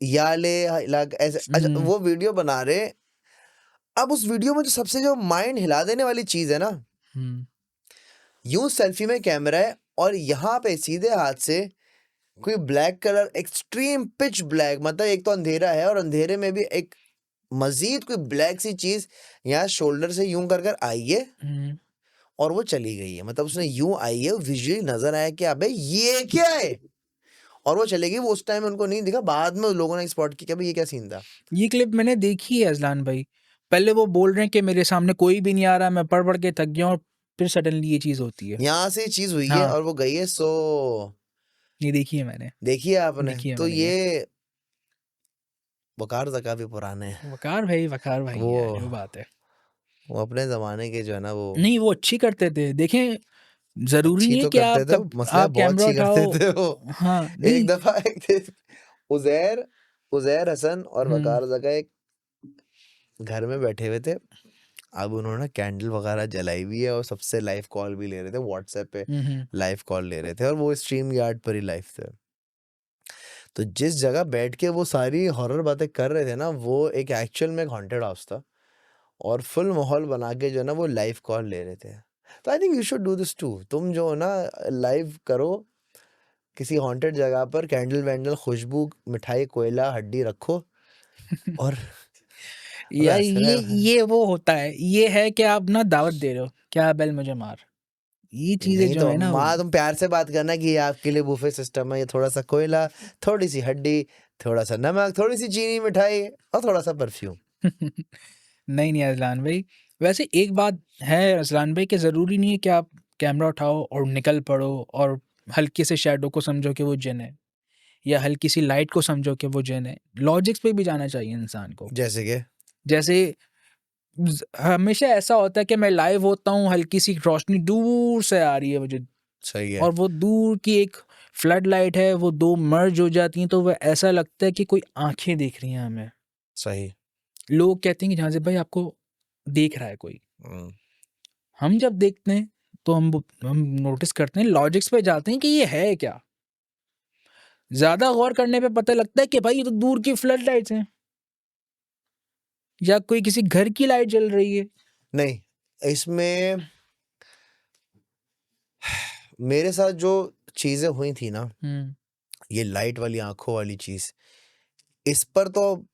याले ऐसे, अच्छा वो वीडियो बना रहे। अब उस वीडियो में जो सबसे जो माइंड हिला देने वाली चीज है ना, यूं सेल्फी में कैमरा है और यहाँ पे सीधे हाथ से कोई black colour, extreme pitch black, मतलब एक तो अंधेरा है और अंधेरे में भी एक मजीद कोई ब्लैक सी चीज यहाँ शोल्डर से यूं कर कर आई है और वो चली गई है। मतलब उसने यूं आई है, विजुअली नजर आया कि अबे ये क्या है, और वो चली गई। वो उस टाइम उनको नहीं दिखा, बाद में लोगों ने स्पॉट किया भाई ये क्या सीन था। ये क्लिप मैंने देखी है अजलान भाई। पहले वो बोल रहे हैं कि मेरे सामने कोई भी नहीं आ रहा, मैं पढ़ पढ़ के थक गया, और फिर सडनली ये चीज होती है। यहाँ से चीज हुई है और वो गई है। सो ये देखी है मैंने, देखी है आपने? देखी है तो मैंने ये वकार ज़का भी पुराने हैं। वकार भाई वो है, जो बात है। वो अपने जमाने के जो है ना वो नहीं, वो अच्छी करते थे। देखें, जरूरी अच्छी नहीं है तो कि करते आप थे, मसला आप बहुत कैमरा अच्छी उठाओ। करते थे वो। हाँ, एक नहीं। दफा उजैर हसन और वकार ज़का एक घर में बैठे हुए थे। अब उन्होंने कैंडल वगैरह जलाई हुई है और सबसे लाइव कॉल भी ले रहे थे, व्हाट्सएप पे लाइव कॉल ले रहे थे, और वो स्ट्रीम यार्ड पर ही लाइव थे। तो जिस जगह बैठ के वो सारी हॉरर बातें कर रहे थे ना, वो एक एक्चुअल में एक हॉन्टेड हाउस था, और फुल माहौल बना के जो है ना वो लाइव कॉल ले रहे थे। तो I think you should do this too. तुम जो है ना लाइव करो किसी हॉन्टेड जगह पर, कैंडल वैंडल, खुशबू, मिठाई, कोयला, हड्डी रखो और यार ये वो होता है, ये है कि आप ना दावत दे रहे हो, क्या बेल मुझे मार, ये चीजें नहीं जो तो है ना माँ तुम प्यार से बात करना कि ये आपके लिए बुफे सिस्टम है, ये थोड़ा सा कोयला, थोड़ी सी हड्डी, थोड़ा सा नमक, थोड़ी सी चीनी, मिठाई और थोड़ा सा परफ्यूम। नहीं अजलान भाई, वैसे एक बात है अजलान भाई कि ज़रूरी नहीं है कि आप कैमरा उठाओ और निकल पड़ो और हल्के से शैडो को समझो कि वो जिन है, या हल्की सी लाइट को समझो कि वो जिन है। लॉजिक्स पे भी जाना चाहिए इंसान को। जैसे हमेशा ऐसा होता है कि मैं लाइव होता हूँ, हल्की सी रोशनी दूर से आ रही है मुझे, सही है, और वो दूर की एक फ्लड लाइट है, वो दो मर्ज हो जाती हैं, तो वह ऐसा लगता है कि कोई आंखें देख रही हैं हमें। सही। लोग कहते हैं कि जहाँ से भाई आपको देख रहा है कोई। हम जब देखते हैं तो हम नोटिस करते हैं, लॉजिक्स पे जाते हैं कि ये है क्या। ज्यादा गौर करने पे पता लगता है कि भाई ये तो दूर की फ्लड लाइट्स हैं, या कोई किसी घर की लाइट जल रही है। नहीं, इसमें मेरे साथ जो चीजें हुई थी ना, हम्म ये लाइट वाली आंखों वाली चीज, इस पर तो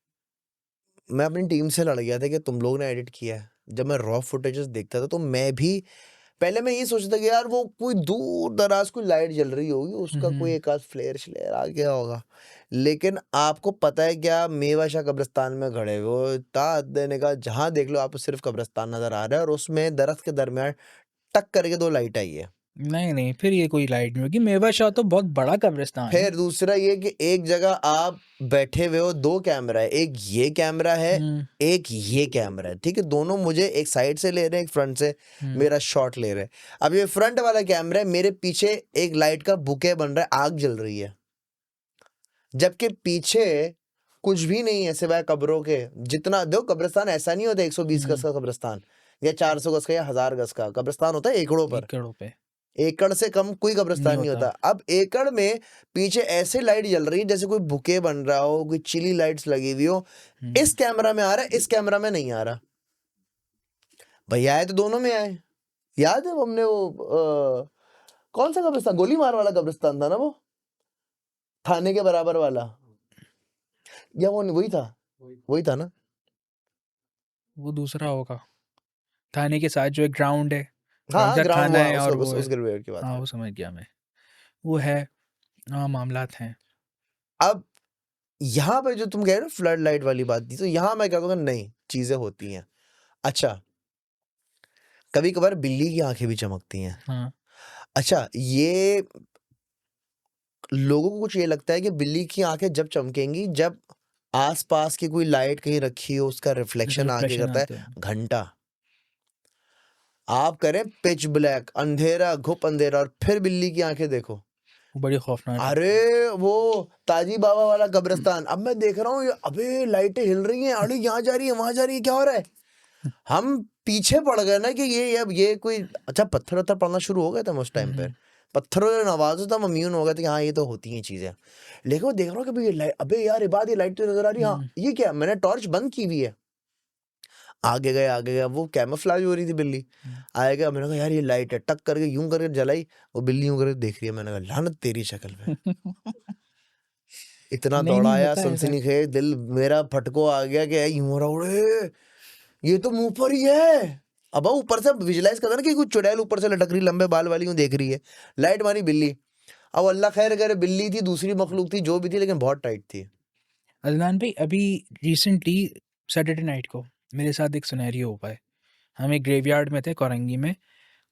मैं अपनी टीम से लड़ गया था कि तुम लोग ने एडिट किया है। जब मैं रॉ फुटेजेस देखता था तो मैं भी पहले मैं ये सोचता था कि यार वो कोई दूर दराज कोई लाइट जल रही होगी, उसका कोई एक आध फ्लेयर श्लेयर आ गया होगा। लेकिन आपको पता है क्या, मेवाशा कब्रिस्तान में खड़े हो देने का, जहां देख लो आपको सिर्फ कब्रिस्तान नजर आ रहा है और उसमें दरख्त के दरमियान टक करके 2 लाइट आई है। नहीं फिर ये कोई लाइट नहीं होगी, मेवा शाह तो बहुत बड़ा कब्रिस्तान है। फिर दूसरा ये कि एक जगह आप बैठे हुए हो, 2 कैमरा है, एक ये कैमरा है, एक ये कैमरा है, ठीक है, दोनों मुझे एक साइड से ले रहे हैं, एक फ्रंट से मेरा शॉट ले रहे हैं। अब ये फ्रंट वाला कैमरा है, मेरे पीछे एक लाइट का बुके बन रहा है, आग जल रही है, जबकि पीछे कुछ भी नहीं है सिवाय कब्रों के। जितना देखो कब्रिस्तान ऐसा नहीं होता 120 गज का कब्रिस्तान या 400 गज का या 1000 गज का कब्रिस्तान होता है एकड़ों पर। एकड़ों पे एकड़ से कम कोई कब्रिस्तान नहीं होता। अब एकड़ में पीछे ऐसे लाइट जल रही है जैसे कोई बुके बन रहा हो, कोई चिली लाइट्स लगी हुई हो। इस कैमरा में आ रहा है, इस कैमरा में नहीं आ रहा। भैया आए तो दोनों में आए। याद है हमने वो कौन सा कब्रिस्तान, गोली मार वाला कब्रिस्तान था ना, वो थाने के बराबर वाला, या वो वही था ना? वो दूसरा होगा, थाने के साथ जो एक ग्राउंड है, हाँ सा ग्राउंड, थाना है और उस वो है। ग्रेवेड की बात हाँ कर। वो समझ गया मैं, वो है। हाँ मामलात हैं। अब यहाँ पे जो तुम कह रहे हो फ्लड लाइट वाली बात थी, तो यहाँ मैं क्या कहूँगा, नहीं चीजें होती हैं। अच्छा, कभी कभार बिल्ली की आंखें भी चमकती हैं। हाँ अच्छा, ये लोगों को कुछ ये लगता है कि बिल्ली की आंखें जब चमकेंगी जब आसपास की कोई लाइट कहीं रखी हो, उसका रिफ्लेक्शन आके रिफ्लेक्शन करता आते है। हैं। घंटा आप करें पिच ब्लैक, अंधेरा, घुप अंधेरा, और फिर बिल्ली की आंखें देखो, वो बड़ी खौफनाक लगती अरे वो ताजी बाबा वाला कब्रिस्तान। अब मैं देख रहा हूँ, अबे लाइटें हिल रही हैं, अरे यहाँ जा रही है, वहां जा रही है, क्या हो रहा है? हम पीछे पड़ गए ना कि ये कोई, अच्छा पत्थर वत्थर पड़ना शुरू हो गए थे उस टाइम पे, पत्थरों से आवाजों तक इम्यून हो गए थे कि हाँ ये तो होती हैं चीजें। लेकिन वो देख रहा हूँ कि भाई ये लाइट, अबे यार इबाद ये लाइट तो नजर आ रही है, हाँ ये क्या, मैंने टॉर्च बंद की हुई है। आगे गया, वो कैमोफ्लेज हो रही थी बिल्ली। आएगा, मैंने कहा यार ये लाइट है, टक करके यूं करके जलाई, वो बिल्ली यूं करके देख रही है। मैंने कहा लानत तेरी शक्ल पे। इतना नहीं दौड़ाया, होता है ऐसा। सनसनी खेज, दिल मेरा फटको आ गया कि यूं हो रहा, उड़े ये तो मुंह पर ही है। अब ऊपर से विजुलाइज करता ना कि कुछ चुड़ैल ऊपर से लटक रही, लंबे बाल वाली यूं देख रही है, लाइट मारी बिल्ली। अब अल्लाह खैर करे, बिल्ली थी, दूसरी मखलूक थी, जो भी थी, लेकिन बहुत टाइट थी। अदनान भाई, अभी रिसेंटली सैटरडे नाइट को मेरे साथ एक सिनेरियो हुआ है। हम एक ग्रेवयार्ड में थे कोरंगी में,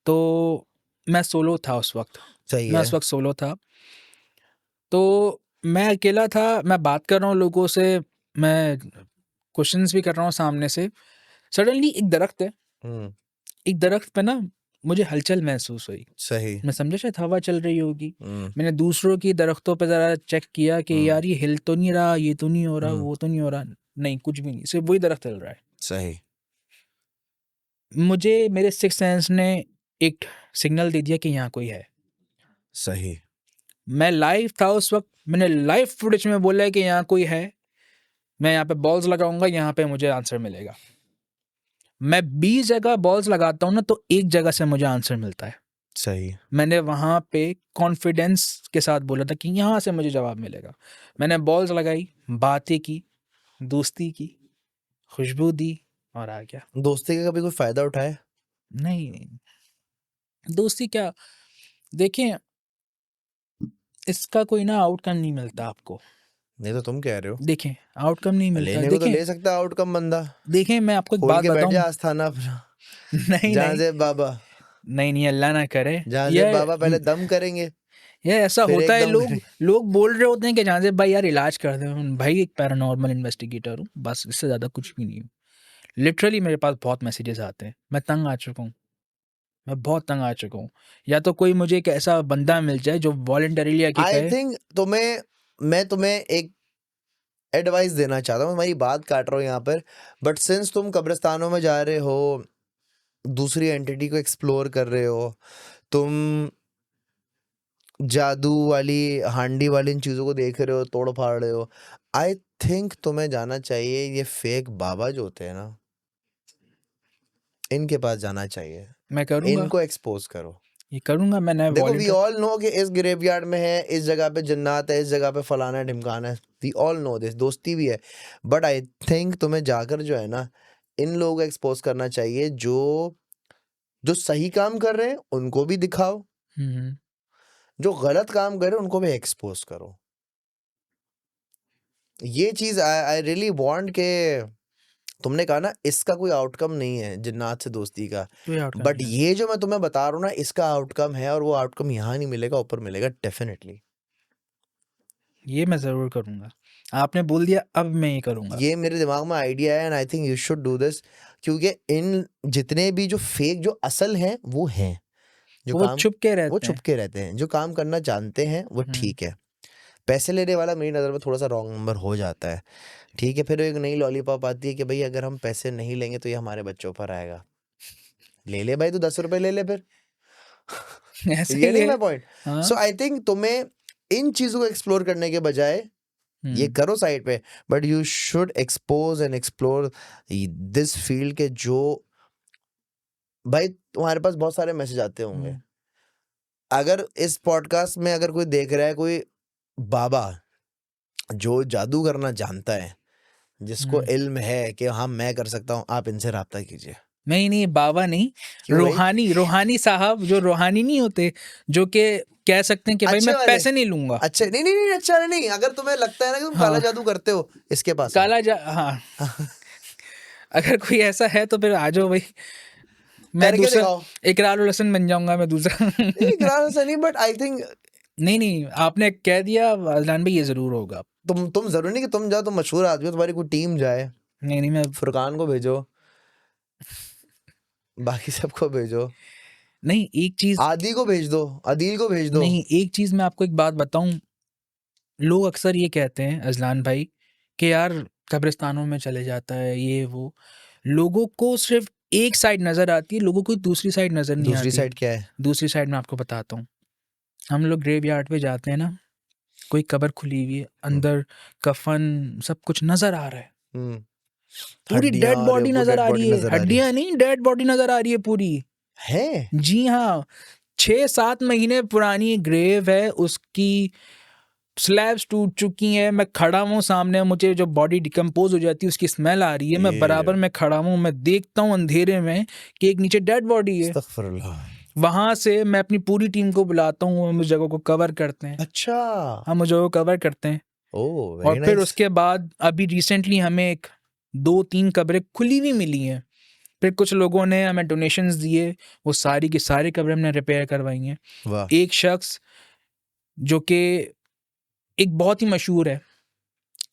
तो मैं सोलो था उस वक्त। सही मैं है। उस वक्त सोलो था, तो मैं अकेला था, मैं बात कर रहा हूँ लोगों से, मैं क्वेश्चंस भी कर रहा हूँ सामने से। सडनली एक दरख्त है, एक दरख्त पे ना मुझे हलचल महसूस हुई। सही। मैं समझा शायद हवा चल रही होगी। मैंने दूसरों की दरख्तों पे ज़रा चेक किया कि यार ये हिल तो नहीं रहा, ये तो नहीं हो रहा, वो तो नहीं हो रहा। नहीं, कुछ भी नहीं, सिर्फ वही दरख्त हिल रहा है। सही। मुझे मेरे सिक्स सेंस ने एक सिग्नल दे दिया कि यहाँ कोई है। सही। मैं लाइव था उस वक्त, मैंने लाइव फुटेज में बोला है कि यहाँ कोई है, मैं यहाँ पे बॉल्स लगाऊंगा, यहाँ पे मुझे आंसर मिलेगा। मैं 20 जगह बॉल्स लगाता हूँ ना, तो एक जगह से मुझे आंसर मिलता है। सही। मैंने वहाँ पे कॉन्फिडेंस के साथ बोला था कि यहाँ से मुझे जवाब मिलेगा। मैंने बॉल्स लगाई, बातें की, दोस्ती की, खुशबू दी और आ गया। दोस्ती का कभी कोई फायदा उठाया? नहीं, दोस्ती क्या, देखें इसका कोई ना आउटकम नहीं मिलता आपको। नहीं तो तुम कह रहे हो, देखें आउटकम नहीं मिलता। लेने को तो देखें ले सकता है आउटकम बंदा, देखें मैं आपको एक खोल बात के बैठ बताऊं। जा आस्थाना अपना, नहीं जहाँ नहीं से बाबा, नहीं अल्लाह ना करे। जहाँ से बाबा पहले दम करेंगे, ये ऐसा फिर होता है, एकदम लोग करेंगे। लोग बोल रहे होते हैं कि जहाँ से भाई यार इलाज कर दे। भाई एक पैरानॉर्मल इन्वेस्टिगेटर हूँ, बस, इससे ज़्यादा कुछ भी नहीं हूँ। लिटरली मेरे पास बहुत मैसेजेस आते हैं, मैं तंग आ चुका हूँ, मैं बहुत तंग आ चुका हूँ। या तो कोई मुझे एक ऐसा बंदा मिल जाए जो वॉलंटरीली आके आई कहे। थिंक मैं तुम्हें एक एडवाइस देना चाहता हूँ, हमारी बात काट रहा हूँ यहाँ पर, बट सिंस तुम कब्रिस्तानों में जा रहे हो, दूसरी एंटिटी को एक्सप्लोर कर रहे हो, तुम जादू वाली, हांडी वाली इन चीज़ों को देख रहे हो, तोड़ फाड़ रहे हो, आई थिंक तुम्हें जाना चाहिए ये फेक बाबा जो होते हैं ना, इनके पास जाना चाहिए, मैं करूँगा, इनको एक्सपोज करो। ये करूंगा मैंने देखो वी वॉलंटियर। ऑल नो कि इस ग्रेवयार्ड में है, इस जगह पे जन्नत है, इस जगह पे फलाना ढिमकाना है, वी ऑल नो दिस, दोस्ती भी है। बट आई थिंक तुम्हें जाकर जो है ना इन लोगों को एक्सपोज करना चाहिए, जो जो सही काम कर रहे हैं उनको भी दिखाओ, जो गलत काम कर रहे हैं उनको भी एक्सपोज करो। ये चीज आई रियली वांट के तुमने कहा ना इसका कोई आउटकम नहीं है जिन्नात से दोस्ती का, कोई आउटकम बट नहीं है। ये जो मैं तुम्हें बता रहा हूँ ना इसका आउटकम है, और वो आउटकम यहाँ नहीं मिलेगा, ऊपर मिलेगा डेफिनेटली। ये मैं ज़रूर करूंगा, आपने बोल दिया अब मैं ये करूंगा। ये मेरे दिमाग में आइडिया है and I think you should do this, क्योंकि इन जितने भी जो फेक जो असल हैं वो हैं, जो वो काम छुप के वो रहते हैं। छुपके रहते हैं, जो काम करना जानते हैं वो ठीक है। पैसे लेने वाला मेरी नज़र में थोड़ा सा रॉन्ग नंबर हो जाता है, ठीक है। फिर एक नई लॉलीपॉप आती है कि भाई अगर हम पैसे नहीं लेंगे तो ये हमारे बच्चों पर आएगा। ले ले भाई, तू 10 रुपए ले ले फिर। ऐसे ये ही नहीं है। मैं पॉइंट। हाँ। सो आई थिंक तुम्हें इन चीजों को एक्सप्लोर करने के बजाय ये करो साइड पे, but you should expose and explore this field के जो भाई तुम्हारे पास बहुत सारे मैसेज आते होंगे। अगर इस पॉडकास्ट में अगर कोई देख रहा है, कोई बाबा जो जादू करना जानता है, जिसको इल्म है कि हाँ मैं कर सकता हूँ, आप इनसे राब्ता कीजिए। नहीं बाबा नहीं, क्यों भाई? रोहानी साहब, जो रोहानी नहीं होते, जो के कह सकते हैं कि भाई अच्छे मैं वाले। पैसे नहीं लूंगा। अच्छा नहीं नहीं नहीं, अच्छा नहीं, अगर तुम्हें लगता है ना कि तुम काला जादू करते हो, इसके पास आओ। हाँ अगर कोई ऐसा है तो फिर आ जाओ भाई, मैं करके दूसरा दिखाओ। इकरार उल हसन बन जाऊंगा मैं दूसरा। नहीं इकरार से नहीं, बट आई थिंक नहीं आपने कह दिया अजलान भाई, ये जरूर होगा। तुम जरूरी नहीं कि तुम जाओ, तुम मशहूर आदमी हो, तुम्हारी कोई टीम जाए, नहीं मैं फुरकान को भेजो, बाकी सबको भेजो, नहीं, एक चीज आदि को भेज दो, अदील को भेज दो। नहीं, एक चीज मैं आपको एक बात बताऊं, लोग अक्सर ये कहते हैं अजलान भाई कि यार कब्रिस्तानों में चले जाता है ये वो, लोगों को सिर्फ एक साइड नजर आती है, लोगों को दूसरी साइड नजर नहीं दूसरी आती। साइड क्या है? दूसरी साइड मैं आपको बताता हूँ। हम लोग ग्रेवयार्ड पे जाते हैं ना, कोई कब्र खुली हुई है, अंदर कफन सब कुछ नजर आ रहा है, पूरी हड्डियां डेड बॉडी नजर आ रही है, हड्डियां नहीं डेड बॉडी नजर आ रही है पूरी। है। जी हाँ, 6-7 महीने पुरानी ग्रेव है, उसकी स्लैब्स टूट चुकी हैं, मैं खड़ा हूँ सामने, मुझे जो बॉडी डिकम्पोज हो जाती है उसकी स्मेल आ रही है, मैं बराबर में खड़ा हूँ, मैं देखता हूँ अंधेरे में कि एक नीचे डेड बॉडी है। अस्तगफुरुल्लाह। वहां से मैं अपनी पूरी टीम को बुलाता हूँ, हम उस जगह को कवर करते हैं, अच्छा, हम उस जगह को कवर करते हैं। ओह और वेरी फिर नाइस। उसके बाद अभी रिसेंटली हमें 2-3 कब्रें खुली हुई मिली हैं, फिर कुछ लोगों ने हमें डोनेशंस दिए, वो सारी की सारी कब्रें हमने रिपेयर करवाई हैं। वाह। एक शख्स जो कि एक बहुत ही मशहूर है,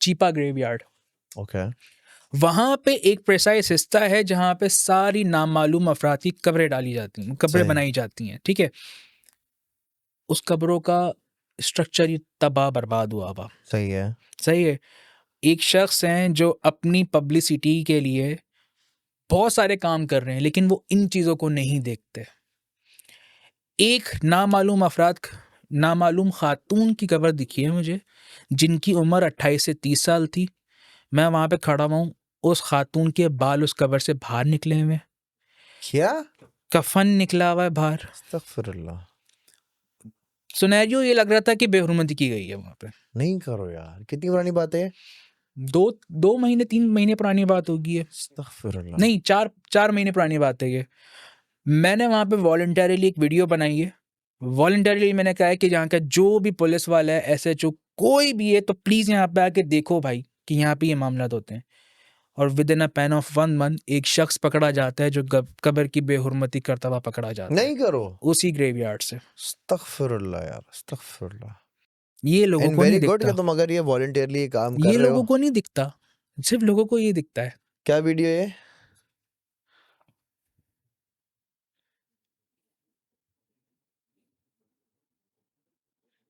चीपा ग्रेवयार्ड, ओके। वहां पे एक प्रेसाइज हिस्सा है जहां पे सारी नामालूम अफराद की कब्रें डाली जाती हैं, कब्रें सही। बनाई जाती हैं, ठीक है। उस कब्रों का स्ट्रक्चर ही तबाह बर्बाद हुआ हुआ। सही है। सही है। एक शख्स हैं जो अपनी पब्लिसिटी के लिए बहुत सारे काम कर रहे हैं, लेकिन वो इन चीज़ों को नहीं देखते। एक नामालूम खातून की कब्र दिखी है मुझे, जिनकी उम्र 28 से 30 साल थी। मैं वहां पे खड़ा हुआ हूँ, उस खातून के बाल उस कब्र से बाहर निकले हुए, क्या? कफन निकला हुआ है बाहर। अस्तगफुरुल्लाह। सिनेरियो ये लग रहा था कि बेहुरमती की गई है वहां पे। नहीं करो यार, कितनी पुरानी बात है? 2 महीने 3 महीने पुरानी बात होगी है, अस्तगफुरुल्लाह। नहीं 4 महीने पुरानी बात है ये। मैंने वहां पे वॉलंटरीली एक वीडियो बनाई है, वॉलंटरीली मैंने कहा है कि यहाँ का जो भी पुलिस वाला है, SHO कोई भी है, तो प्लीज यहाँ पे आके देखो भाई कि यहाँ पे ये मामला होते हैं। और with in a pan of 1 month एक शख्स पकड़ा जाता है जो कब्र की बेहुरमती करता हुआ पकड़ा जाता है, नहीं करो। उसी ग्रेवयार्ड से। अस्तगफुरुल्लाह यार, अस्तगफुरुल्लाह। ये लोगों एंड को वेरी नहीं गुड कि दिखता, तुम अगर ये वॉलंटियरली ये काम कर ये रहे लोगों हो। को नहीं दिखता, सिर्फ लोगों को ये दिखता है। क्या वीडियो ये?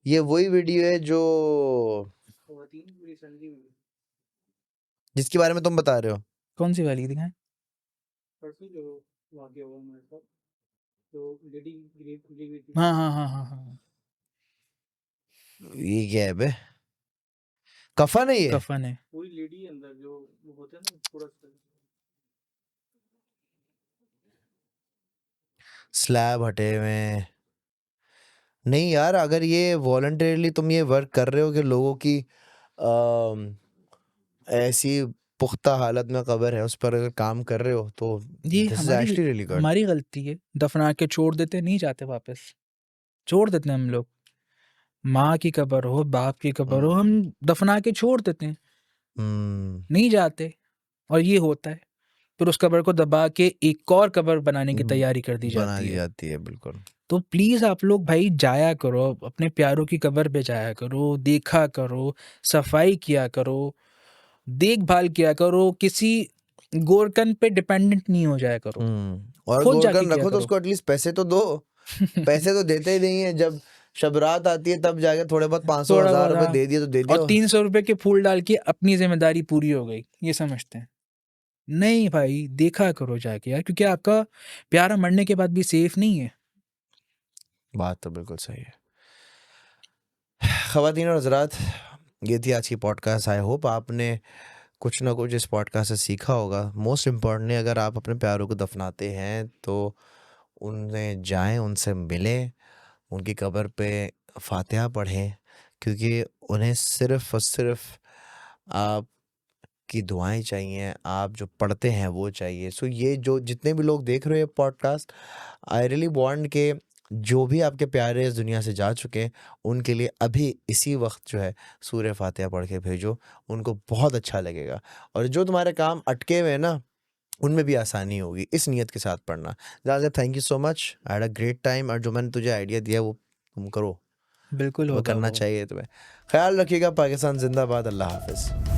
ये वही वीडियो है जो जिसके बारे में तुम बता रहे हो? कौन सी वाली दिखाएं? हाँ हाँ हाँ हाँ हाँ, ये क्या है बे? कफन है ये? कफन है। कोई लेडी अंदर जो होते हैं ना पूरा स्लैब हटे हुए हैं। नहीं यार, अगर ये वॉलंटरीली तुम ये वर्क कर रहे हो कि लोगों की ऐसी पुख्ता हालत में कब्र है उस पर अगर काम कर रहे हो तो ये this is actually really good. हमारी गलती है, दफना के छोड़ देते, नहीं जाते वापस, छोड़ देते हैं हम लोग। माँ की कब्र हो, बाप की कब्र हो, हम दफना के छोड़ देते हैं, नहीं जाते, और ये होता है। फिर उस कब्र को दबा के एक और कब्र बनाने की तैयारी कर दी बना जाती दी है। जाती है, बिल्कुल। तो प्लीज आप लोग भाई जाया करो, अपने प्यारों की कब्र पे जाया करो, देखा करो, सफाई किया करो, देखभाल किया करो, किसी गोरकन पे डिपेंडेंट नहीं हो जाया करो, और खुद जाके गोरकन किया रखो तो करो। उसको एटलीस्ट पैसे तो दो। पैसे तो देते ही नहीं है, जब शब रात आती है तब जाके थोड़े बहुत 500 थोड़ा 1000 बहुत, रुपए हाँ। दे दिए तो दे और दियो। 300 रुपए के फूल डाल के अपनी जिम्मेदारी पूरी हो गई, ये समझते हैं। नहीं भाई, देखा करो जाके यार, क्योंकि आपका प्यारा मरने के बाद भी सेफ नहीं है। बात तो बिल्कुल सही है। ख़वातीन और हज़रात, ये थी आज की पॉडकास्ट। आई होप आपने कुछ ना कुछ इस पॉडकास्ट से सीखा होगा। मोस्ट इम्पॉर्टेंटली, अगर आप अपने प्यारों को दफनाते हैं तो उन्हें जाएं, उनसे मिलें, उनकी कब्र पे फातिहा पढ़ें, क्योंकि उन्हें सिर्फ़ और सिर्फ आपकी दुआएं चाहिए, आप जो पढ़ते हैं वो चाहिए। सो ये जो जितने भी लोग देख रहे हैं पॉडकास्ट, आई रियली वांट के जो भी आपके प्यारे इस दुनिया से जा चुके हैं उनके लिए अभी इसी वक्त जो है सूरह फातिहा पढ़ के भेजो, उनको बहुत अच्छा लगेगा। और जो तुम्हारे काम अटके हुए हैं ना, उनमें भी आसानी होगी, इस नीयत के साथ पढ़ना। ज़्यादा thank you so much, I had a great time. और जो मैंने तुझे आइडिया दिया वो तुम करो, बिल्कुल वो होगा करना वो। चाहिए तुम्हें। ख्याल रखिएगा। पाकिस्तान जिंदाबाद। अल्लाह हाफिज़।